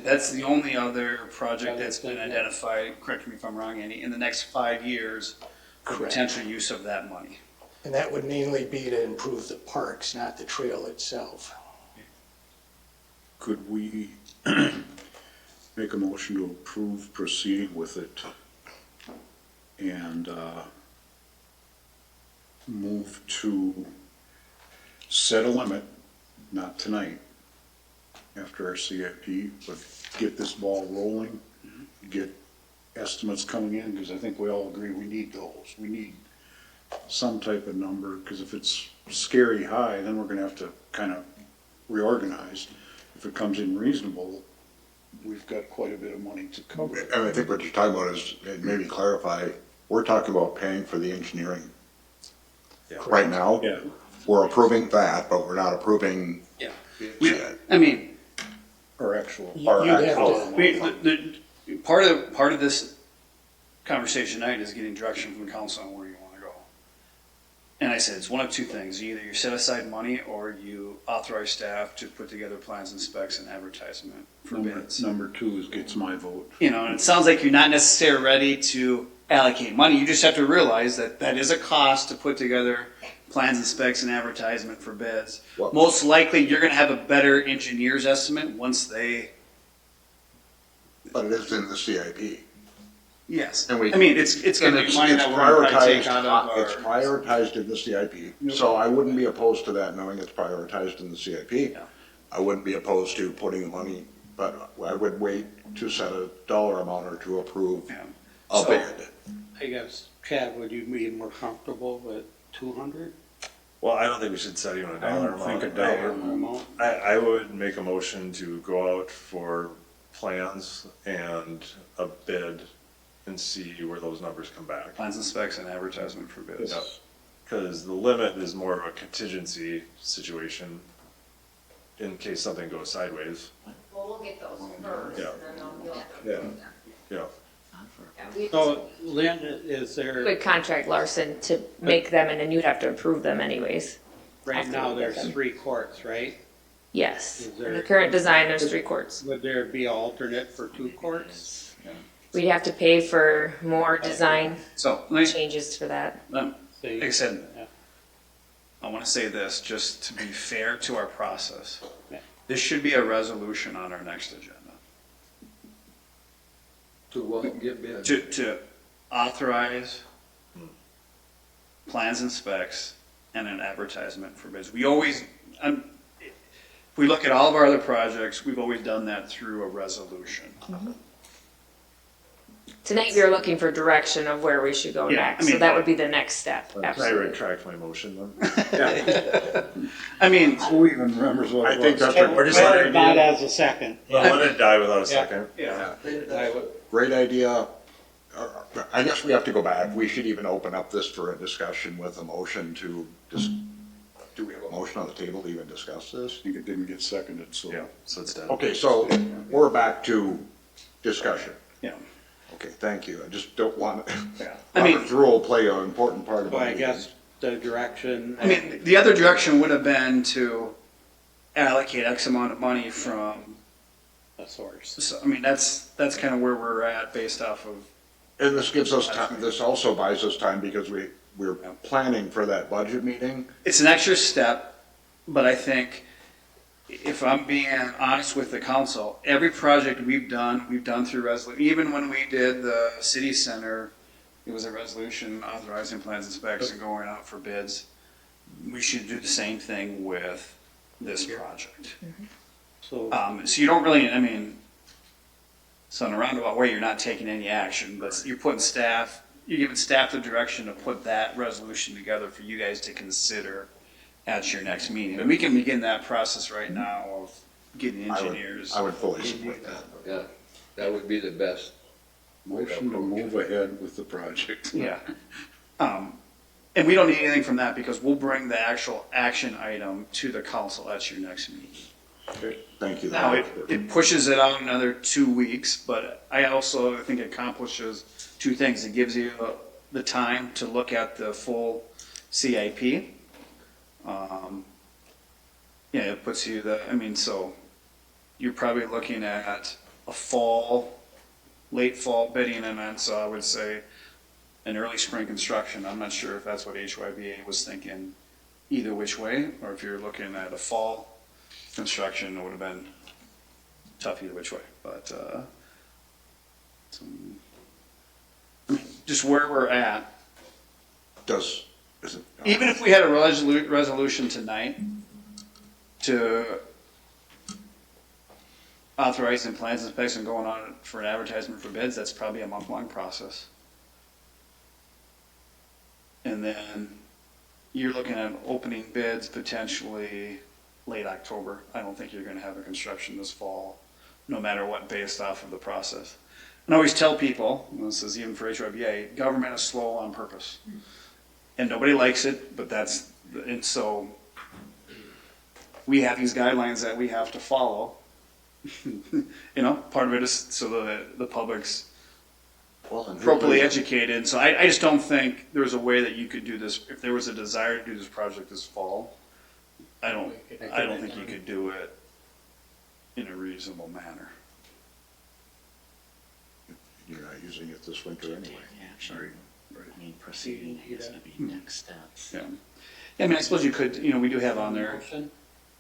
That's the only other project that's been identified, correct me if I'm wrong, Andy, in the next 5 years for Correct. potential use of that money. And that would mainly be to improve the parks, not the trail itself. Could we make a motion to approve proceeding with it and move to set a limit, not tonight, after our CIP, but get this ball rolling, get estimates coming in, because I think we all agree we need those. We need some type of number, because if it's scary high, then we're gonna have to kind of reorganize. If it comes in reasonable, we've got quite a bit of money to cover it. And I think what you're talking about is, and maybe clarify, we're talking about paying for the engineering. Yeah. Right now, Yeah. we're approving that, but we're not approving. Yeah. Yeah. I mean, Our actual. You'd have to, part of this conversation tonight is getting direction from the council on where you want to go. And I said, it's one of two things. Either you set aside money or you authorize staff to put together plans and specs and advertisement for bids. Number 2 gets my vote. You know, and it sounds like you're not necessarily ready to allocate money. You just have to realize that that is a cost to put together plans and specs and advertisement for bids. Well- Most likely, you're gonna have a better engineer's estimate once they, But it is in the CIP. yes. And we- I mean, it's And gonna be money that we're gonna probably take out of It's our. prioritized in the CIP, so I wouldn't be opposed to that, knowing it's prioritized in the CIP. Yeah. I wouldn't be opposed to putting the money, but I would wait to set a dollar amount or to approve Yeah. a So- bid. I guess, Chad, would you be more comfortable with 200? Well, I don't think we should set even a I dollar don't think amount. a dollar amount? I would make a motion to go out for plans and a bid and see where those numbers come back. Plans and specs and advertisement for bids. Yep. Because the limit is more of a contingency situation in case something goes sideways. Well, we'll get those first, Yeah. and then you'll have to. Yeah. Yeah. Yeah, we- So, Lynn, is there, Would contract Larson to make them, and then you'd have to approve them anyways. right now, there's After we get them. 3 courts, right? Yes. Is In there- the current design, there's 3 courts. Would there be an alternate for 2 courts? We'd have to pay for more design So, let me, changes for that. like See? I said, Yeah. I wanna say this, just to be fair to our process. Yeah. This should be a resolution on our next agenda. To what, get bids? To authorize plans and specs and an advertisement for bids. We always, if we look at all of our other projects, we've always done that through a resolution. Tonight, we are looking for direction of where we should go Yeah, next, I mean- so that would be the next step, Can I absolutely. retract my motion then? I mean, Who even remembers what I it was? think that's We're just Well, letting not you- as a second. Well, let it die without a second. yeah, Great idea. I guess we have to go back. We should even open up this for a discussion with a motion to just, do we have a motion on the table to even discuss this? I think it didn't get seconded, so. Yeah, so it's dead. Okay, so we're back to discussion. yeah. Okay, thank you. I just don't want, I mean- Robert's rule play an important part of So our I meeting. guess the direction. I mean, the other direction would have been to allocate X amount of money from, A source. so, I mean, that's kind of where we're at based off of, And this gives us time, this also buys us time because we're planning for that budget meeting. it's an extra step, but I think if I'm being honest with the council, every project we've done through resolution. Even when we did the city center, it was a resolution authorizing plans and specs and going out for bids. We should do the same thing with this project. So, So you don't really, I mean, so in a roundabout way, you're not taking any action, but you're giving staff the direction to put that resolution together for you guys to consider at your next meeting. And we can begin that process right now of getting engineers. I would fully support that. Yeah, that would be the best. Motion to move ahead with the project. Yeah. And we don't need anything from that because we'll bring the actual action item to the council at your next meeting. Thank you. Now, it pushes it out another 2 weeks, but I also think it accomplishes two things. It gives you the time to look at the full CIP. Yeah, it puts you so you're probably looking at a late fall bidding, and then so I would say an early spring construction. I'm not sure if that's what HYBA was thinking either which way, or if you're looking at a fall construction, it would have been tough either which way, but, just where we're at, Is it? even if we had a resolution tonight to authorizing plans and specs and going on for an advertisement for bids, that's probably a month-long process. And then you're looking at opening bids potentially late October. I don't think you're gonna have a construction this fall, no matter what, based off of the process. And I always tell people, and this is even for HYBA, government is slow on purpose. And nobody likes it, but and so we have these guidelines that we have to follow. Part of it is so that the public's appropriately educated. So I just don't think there's a way that you could do this. If there was a desire to do this project this fall, I don't think you could do it in a reasonable manner. You're not using it this winter anyway. Sorry. I mean, proceeding has to be next steps. Yeah. I mean, I suppose you could, we do have on there, motion?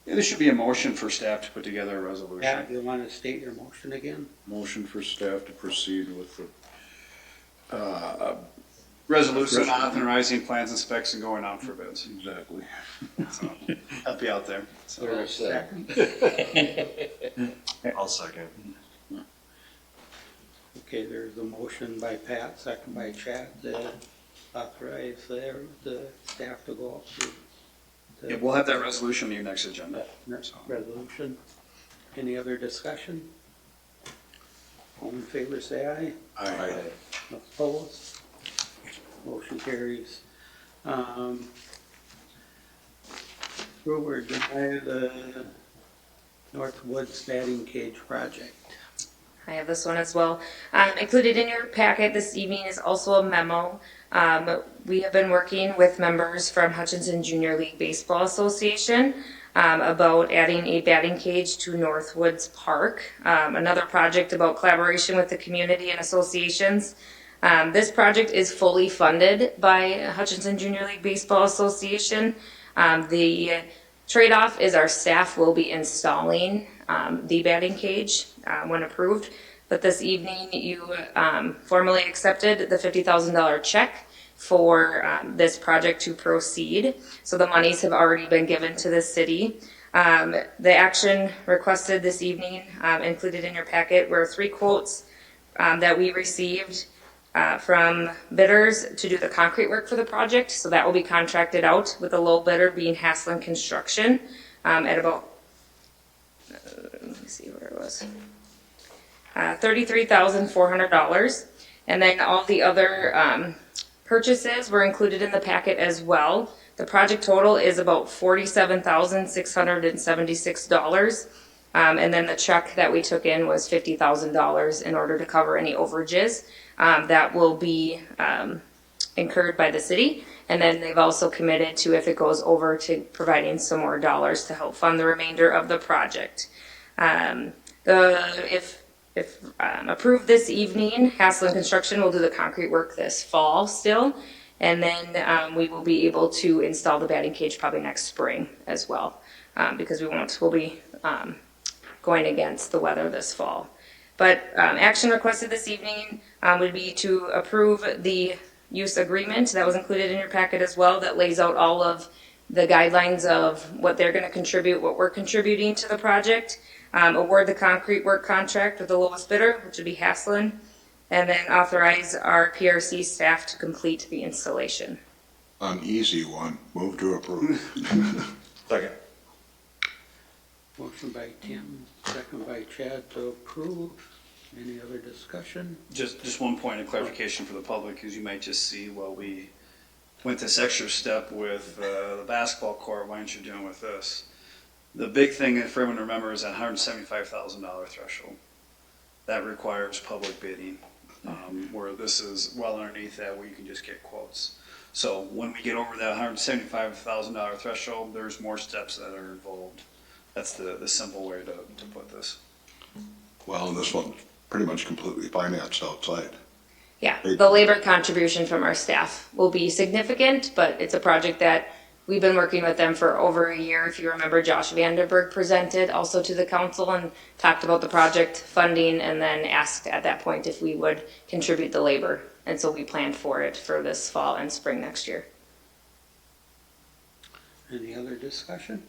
there should be a motion for staff to put together a resolution. Yeah, you want to state your motion again? Motion for staff to proceed with the, Resolution authorizing plans and specs and going out for bids. exactly. So, I'll be out there. So. Well said. I'll second. Okay, there's a motion by Pat, second by Chad, to authorize the staff to go up to Yeah, we'll have that resolution on your next agenda. next resolution. Any other discussion? All in favor, say aye. Aye. Opposed? Motion carries. Approve or deny the Northwoods batting cage project. I have this one as well. Included in your packet this evening is also a memo. We have been working with members from Hutchinson Junior League Baseball Association about adding a batting cage to Northwoods Park. Another project about collaboration with the community and associations. This project is fully funded by Hutchinson Junior League Baseball Association. The trade-off is our staff will be installing the batting cage when approved. But this evening, you formally accepted the $50,000 check for this project to proceed. So the monies have already been given to the city. The action requested this evening, included in your packet, were 3 quotes that we received from bidders to do the concrete work for the project. So that will be contracted out, with the low bidder being Hutchinson Construction at about, let me see where it was, $33,400. And then all the other purchases were included in the packet as well. The project total is about $47,676. And then the check that we took in was $50,000 in order to cover any overages that will be incurred by the city. And then they've also committed to, if it goes over, to providing some more dollars to help fund the remainder of the project. If approved this evening, Hutchinson Construction will do the concrete work this fall still. And then we will be able to install the batting cage probably next spring as well, because we'll be going against the weather this fall. But action requested this evening would be to approve the use agreement that was included in your packet as well, that lays out all of the guidelines of what they're going to contribute, what we're contributing to the project. Award the concrete work contract with the lowest bidder, which would be Hutchinson, and then authorize our PRC staff to complete the installation. An easy one. Move to approve. Second. Motion by Tim, second by Chad to approve. Any other discussion? Just one point of clarification for the public, because you might just see, well, we went this extra step with the basketball court, why aren't you doing with this? The big thing for everyone to remember is that $175,000 threshold. That requires public bidding, where this is well underneath that, where you can just get quotes. So when we get over that $175,000 threshold, there's more steps that are involved. That's the simple way to put this. Well, this one's pretty much completely financed outside. Yeah, the labor contribution from our staff will be significant, but it's a project that we've been working with them for over a year. If you remember, Josh Vanderberg presented also to the council and talked about the project funding, and then asked at that point if we would contribute the labor. And so we planned for it for this fall and spring next year. Any other discussion?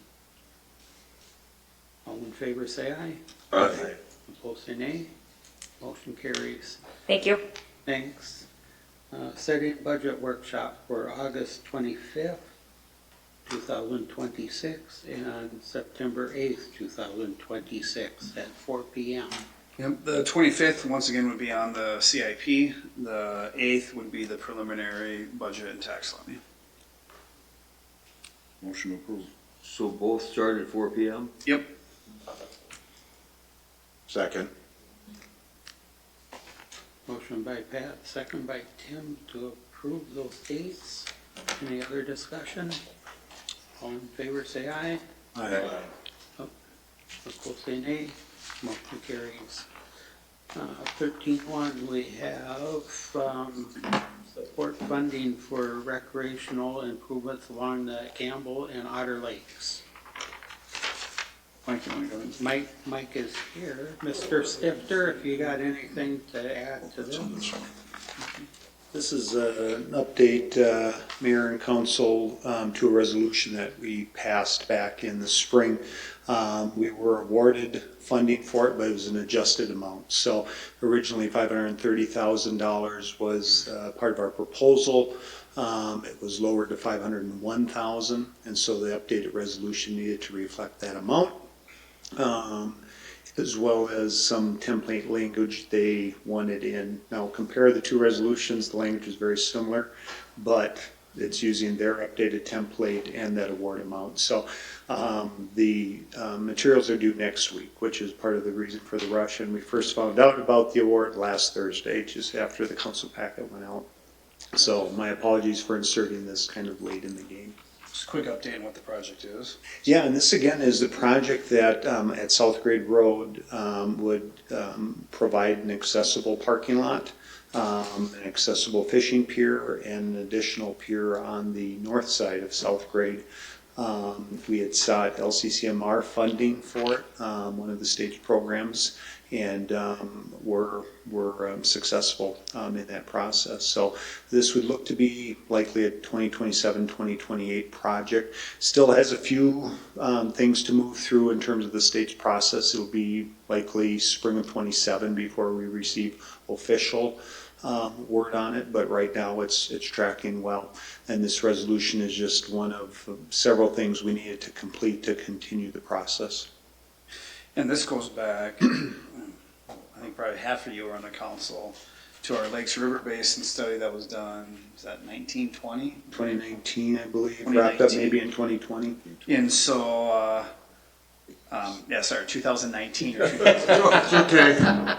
All in favor say aye. Aye. Opposed say nay. Motion carries. Thank you. Thanks. Setting budget workshop for August 25th, 2026 and September 8th, 2026 at 4 p.m. Yep, the 25th, once again, would be on the CIP. The 8th would be the preliminary budget and tax levy. Motion approved. So both start at 4 p.m.? Yep. Second. Motion by Pat, second by Tim to approve those dates. Any other discussion? All in favor say aye. Aye. Opposed say nay. Motion carries. 13.1, we have support funding for recreational improvements along the Campbell and Otter Lakes. Mike, you want to go ahead? Mike is here. Mr. Stifter, if you got anything to add to this? This is an update, Mayor and Council, to a resolution that we passed back in the spring. We were awarded funding for it, but it was an adjusted amount. So originally $530,000 was part of our proposal. It was lowered to $501,000, and so the updated resolution needed to reflect that amount. As well as some template language they wanted in. Now compare the two resolutions, the language is very similar, but it's using their updated template and that award amount. So the materials are due next week, which is part of the reason for the rush. And we first found out about the award last Thursday, just after the council packet went out. So my apologies for inserting this kind of late in the game. Just a quick update on what the project is. Yeah, and this again is the project that at South Grade Road would provide an accessible parking lot, an accessible fishing pier, and an additional pier on the north side of South Grade. We had sought LCCMR funding for it, one of the state programs, and were successful in that process. So this would look to be likely a 2027, 2028 project. Still has a few things to move through in terms of the state's process. It'll be likely spring of 27 before we receive official word on it, but right now it's tracking well. And this resolution is just one of several things we needed to complete to continue the process. And this goes back, I think probably half of you were on the council, to our Lakes River Basin study that was done, is that 1920? 2019, I believe, wrapped up 2019. maybe in 2020. And so, 2019 or 2020. Okay.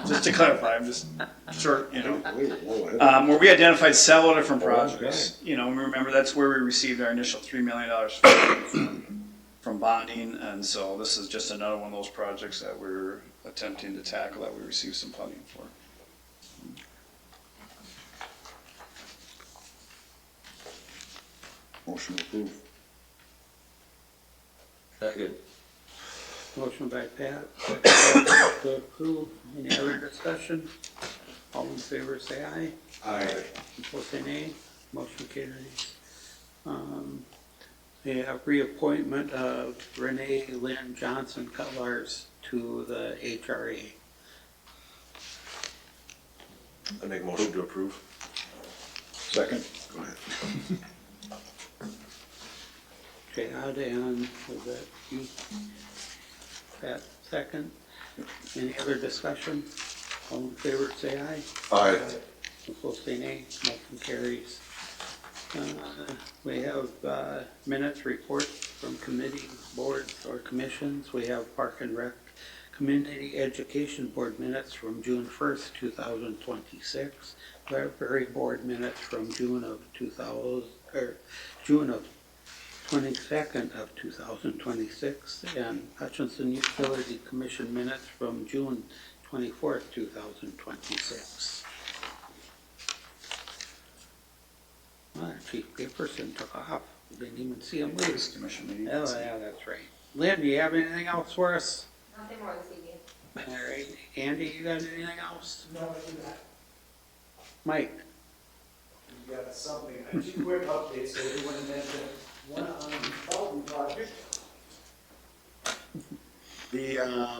Just to clarify, I'm just short, where we identified several different projects. You know, remember that's where we received our initial $3 million from bonding, and so this is just another one of those projects that we're attempting to tackle that we received some funding for. Motion approved. Second. Motion by Pat, second by to approve. Any other discussion? All in favor say aye. Aye. Opposed say nay. Motion carries. We have reappointment of Renee Lynn Johnson Cutlars to the HRA. I make a motion to approve. Second. Go ahead. Chad and was that you? Pat, second. Any other discussion? All in favor say aye. Aye. Opposed say nay. Motion carries. We have minutes report from committee, boards, or commissions. We have Park and Rec Community Education Board minutes from June 1st, 2026. Library Board minutes from June of 22nd of 2026, and Hutchinson Utility Commission minutes from June 24th, 2026. Chief Gipperson took off. Didn't even see him leave. Commission meeting. Oh, yeah, that's right. Lynn, do you have anything else for us? Nothing more this evening. All right. Andy, you got anything else? No, I do not. Mike? You got something, 2 quick updates, so everyone mentioned one on the Felton project. The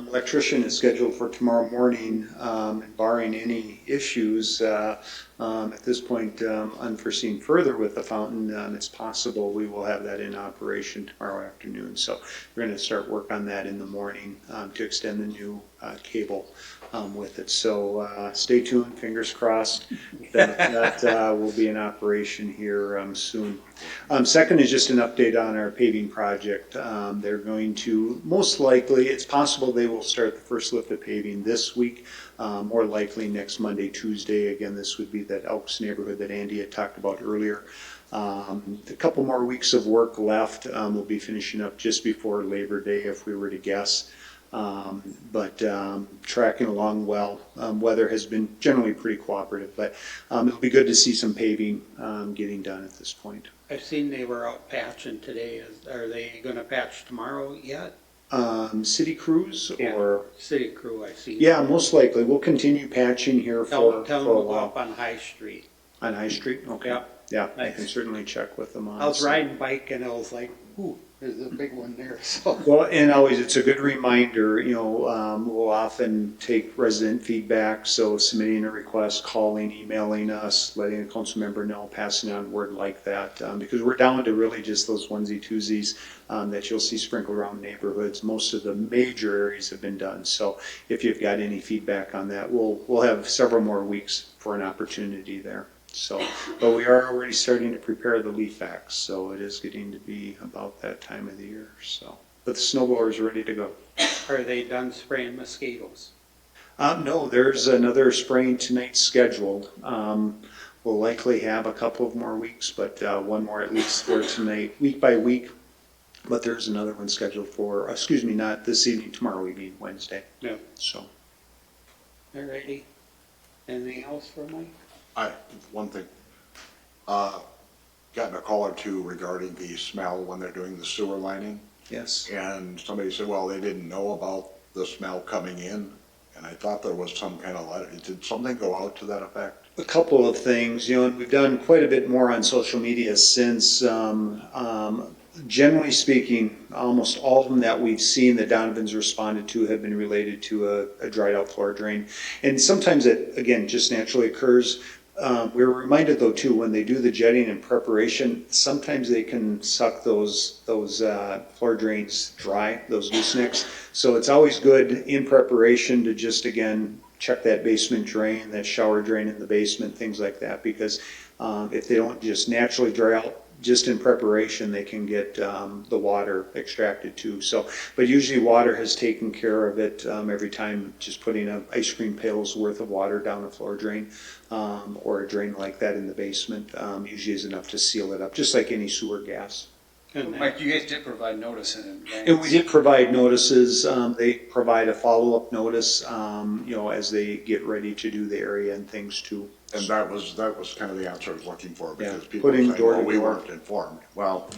electrician is scheduled for tomorrow morning, barring any issues. At this point, unforeseen further with the fountain, it's possible we will have that in operation tomorrow afternoon. So we're going to start work on that in the morning to extend the new cable with it. So stay tuned, fingers crossed that will be in operation here soon. Second is just an update on our paving project. They're going to, most likely, it's possible they will start the first lift of paving this week, more likely next Monday, Tuesday. Again, this would be that Elks neighborhood that Andy had talked about earlier. A couple more weeks of work left. We'll be finishing up just before Labor Day if we were to guess. But tracking along well. Weather has been generally pretty cooperative, but it'll be good to see some paving getting done at this point. I've seen they were out patching today. Are they gonna patch tomorrow yet? City crews Yeah. or? City crew, I see. Yeah, most likely. We'll continue patching here Tell for them a to go while. up on High Street. On High Street? Okay. Yeah. Yeah, I Thanks. can certainly check with them on. I was some- riding bike and I was like, ooh, there's a big one there, so. Well, and always, it's a good reminder, we'll often take resident feedback, so submitting a request, calling, emailing us, letting a council member know, passing on word like that, because we're down to really just those onesie twosies that you'll see sprinkled around neighborhoods. Most of the major areas have been done, so if you've got any feedback on that, we'll have several more weeks for an opportunity there. So, but we are already starting to prepare the leaf vacs, so it is getting to be about that time of the year, so. But the snow blower is ready to go. Are they done spraying mosquitoes? No, there's another spraying tonight scheduled. We'll likely have a couple of more weeks, but one more at least for tonight, week by week. But there's another one scheduled for, not this evening, tomorrow evening, Wednesday. No. So. Alrighty. Anything else for Mike? One thing. gotten a call or two regarding the smell when they're doing the sewer lining. Yes. And somebody said, well, they didn't know about the smell coming in. And I thought there was some kind of letter. Did something go out to that effect? A couple of things, and we've done quite a bit more on social media since, generally speaking, almost all of them that we've seen that Donovan's responded to have been related to a dried out floor drain. And sometimes it, again, just naturally occurs. We're reminded though too, when they do the jetting in preparation, sometimes they can suck those floor drains dry, those goosenecks. So it's always good in preparation to just, again, check that basement drain, that shower drain in the basement, things like that, because if they don't just naturally dry out just in preparation, they can get the water extracted too. So, but usually water has taken care of it every time. Just putting an ice cream pail's worth of water down a floor drain or a drain like that in the basement usually is enough to seal it up, just like any sewer gas. Mike, you guys did provide notice in advance. And we did provide notices. They provide a follow-up notice, as they get ready to do the area and things too. And that was kind of the answer I was looking for, because Yeah, people were putting saying, door to well, we door. weren't informed. Well,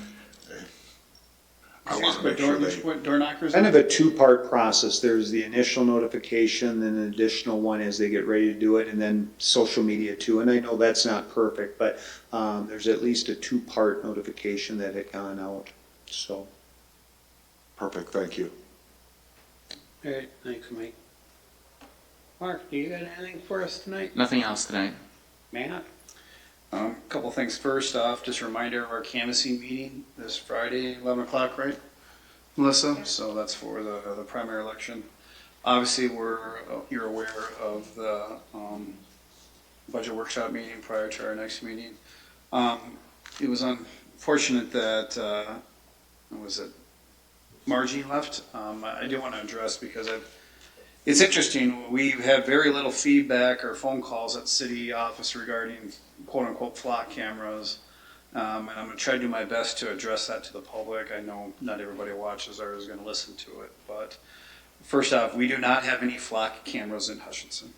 I want to Put make sure door knockers Kind in? of a two-part process. There's the initial notification, then an additional one as they get ready to do it, and then social media too. And I know that's not perfect, but there's at least a two-part notification that had gone out, so. perfect, thank you. All right, thanks, Mike. Mark, do you got anything for us tonight? Nothing else tonight. Matt? Couple things. First off, just a reminder of our canvassing meeting this Friday, 11 o'clock, right, Melissa? So that's for the primary election. Obviously, you're aware of the budget workshop meeting prior to our next meeting. It was unfortunate that, Margie left. I do want to address, because it's interesting. We've had very little feedback or phone calls at city office regarding quote unquote flock cameras. And I'm going to try to do my best to address that to the public. I know not everybody watches or is going to listen to it. But first off, we do not have any flock cameras in Hutchinson.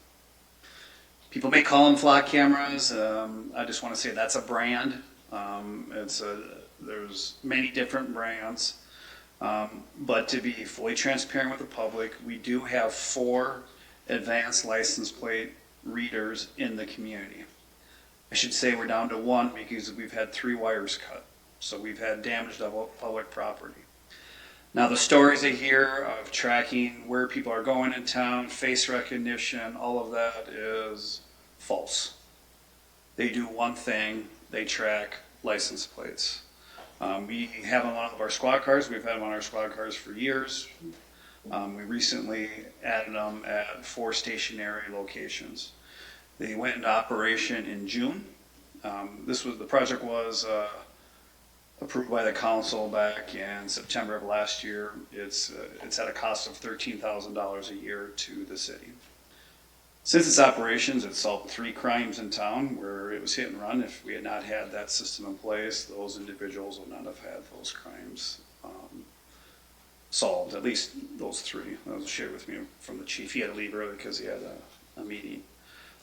People may call them flock cameras. I just want to say that's a brand. There's many different brands. But to be fully transparent with the public, we do have 4 advanced license plate readers in the community. I should say we're down to 1 because we've had 3 wires cut. So we've had damage to public property. Now the stories I hear of tracking where people are going in town, face recognition, all of that is false. They do one thing, they track license plates. We have them on all of our squad cars. We've had them on our squad cars for years. We recently added them at 4 stationary locations. They went into operation in June. The project was approved by the council back in September of last year. It's at a cost of $13,000 a year to the city. Since its operations, it's solved 3 crimes in town where it was hit and run. If we had not had that system in place, those individuals would not have had those crimes solved, at least those 3. That was shared with me from the chief. He had to leave early because he had a meeting.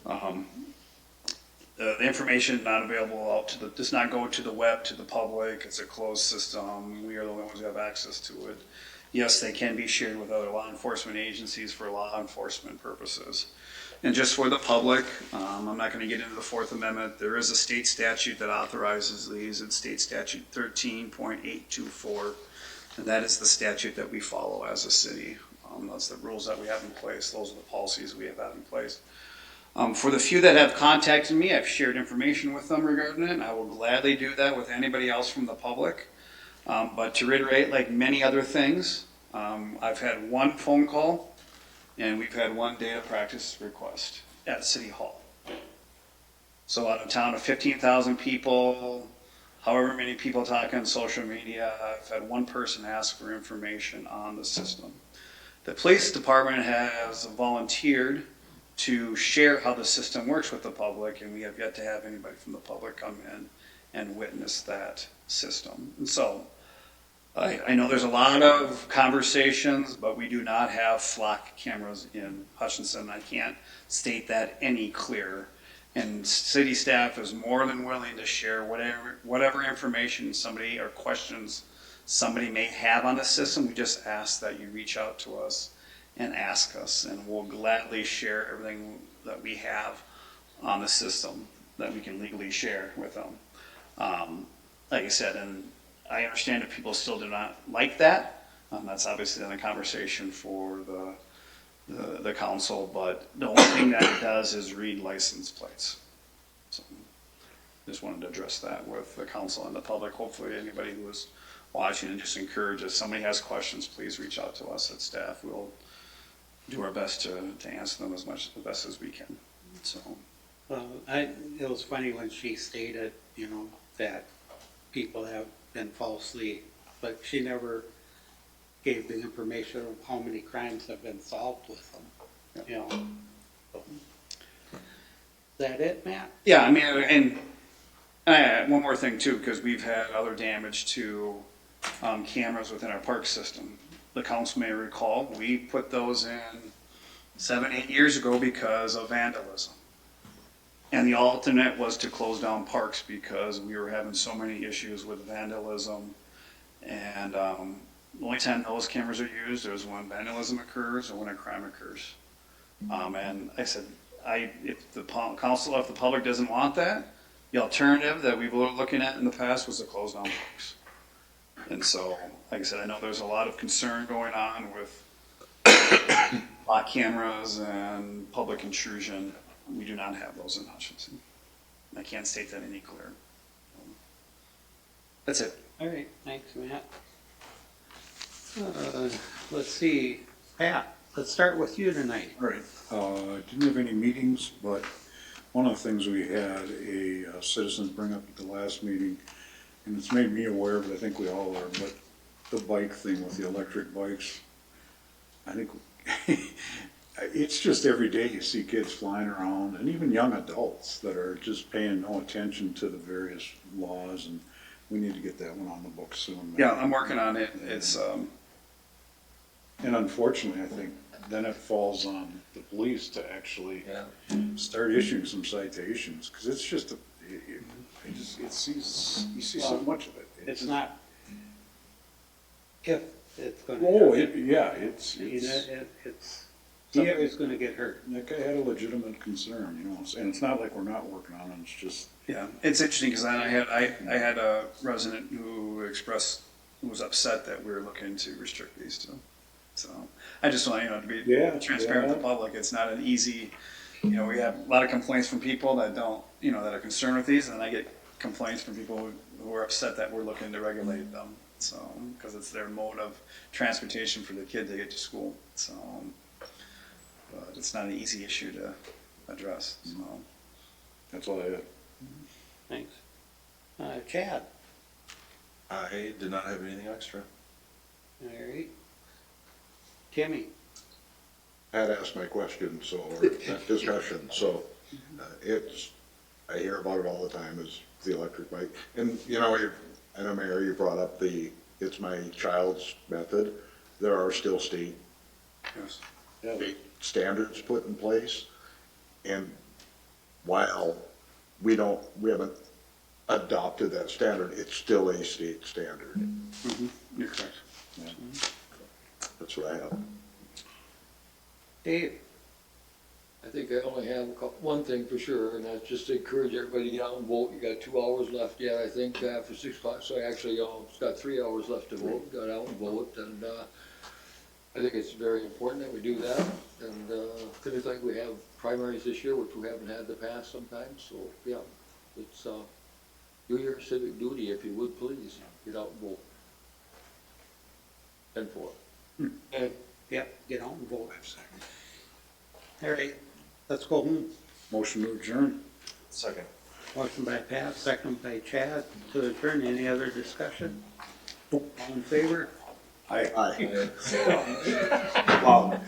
The information not available does not go to the web, to the public. It's a closed system. We are the only ones who have access to it. Yes, they can be shared with other law enforcement agencies for law enforcement purposes. And just for the public, I'm not going to get into the 4th Amendment. There is a state statute that authorizes these. It's State Statute 13.824, and that is the statute that we follow as a city. That's the rules that we have in place. Those are the policies we have had in place. For the few that have contacted me, I've shared information with them regarding it, and I will gladly do that with anybody else from the public. But to reiterate, like many other things, I've had 1 phone call, and we've had 1 data practice request at City Hall. So out of a town of 15,000 people, however many people talk on social media, I've had 1 person ask for information on the system. The police department has volunteered to share how the system works with the public, and we have yet to have anybody from the public come in and witness that system. And so I know there's a lot of conversations, but we do not have flock cameras in Hutchinson. I can't state that any clearer. And city staff is more than willing to share whatever information somebody or questions somebody may have on the system. We just ask that you reach out to us and ask us, and we'll gladly share everything that we have on the system that we can legally share with them. Like I said, and I understand if people still do not like that. That's obviously then a conversation for the council, but the only thing that it does is read license plates. So just wanted to address that with the council and the public. Hopefully anybody who is watching, and just encourage, if somebody has questions, please reach out to us at staff. We'll do our best to answer them the best as we can. So. It was funny when she stated, that people have been falsely, but she never gave the information of how many crimes have been solved with them, So, is that it, Matt? Yeah, I mean, and one more thing too, because we've had other damage to cameras within our park system. The council may recall, we put those in 7-8 years ago because of vandalism. And the alternate was to close down parks because we were having so many issues with vandalism. And the only time those cameras are used is when vandalism occurs or when a crime occurs. And I said, if the council, if the public doesn't want that, the alternative that we were looking at in the past was to close down parks. And so, like I said, I know there's a lot of concern going on with lock cameras and public intrusion. We do not have those in Hutchinson. I can't state that any clearer. That's it. All right, thanks, Matt. Let's see, Pat, let's start with you tonight. All right, didn't have any meetings, but one of the things we had a citizens bring up at the last meeting, and it's made me aware of it, I think we all are, but the bike thing with the electric bikes, I think it's just every day you see kids flying around, and even young adults that are just paying no attention to the various laws, and we need to get that one on the books soon. Yeah, I'm working on it. It's And unfortunately, I think then it falls on the police to actually Yeah. start issuing some citations, because it's just you see so much of it. It's not if it's gonna Oh, happen. it's Somebody's gonna get hurt. that guy had a legitimate concern, and it's not like we're not working on it, it's just, yeah, it's interesting because I had a resident who was upset that we were looking to restrict these two. So I just want to be transparent with the public. It's not an easy, we have a lot of complaints from people that don't, that are concerned with these, and I get complaints from people who are upset that we're looking to regulate them. So because it's their mode of transportation for the kid to get to school. So. But it's not an easy issue to address. So. that's all I had. Thanks. Chad? I did not have anything extra. All right. Timmy? I had asked my question, or discussion, so I hear about it all the time, is the electric bike. And, I know, Mayor, you brought up it's my child's method. There are still state standards put in place, and while we haven't adopted that standard, it's still a state standard. Mm-hmm. You're correct. Yeah. That's what I have. Dave? I think I only have one thing for sure, and that's just to encourage everybody to get out and vote. You got 2 hours left yet, I think, after 6 o'clock, so actually, it's got 3 hours left to vote. Got out and vote, and I think it's very important that we do that. And it looks like we have primaries this year, which we haven't had in the past sometimes, so yeah, it's do your civic duty if you would, please. Get out and vote. And for it. Yep, get on and vote. All right, let's go home. Motion to adjourn. Second. Motion by Pat, second by Chad to adjourn. Any other discussion? All in favor? Aye. Wow.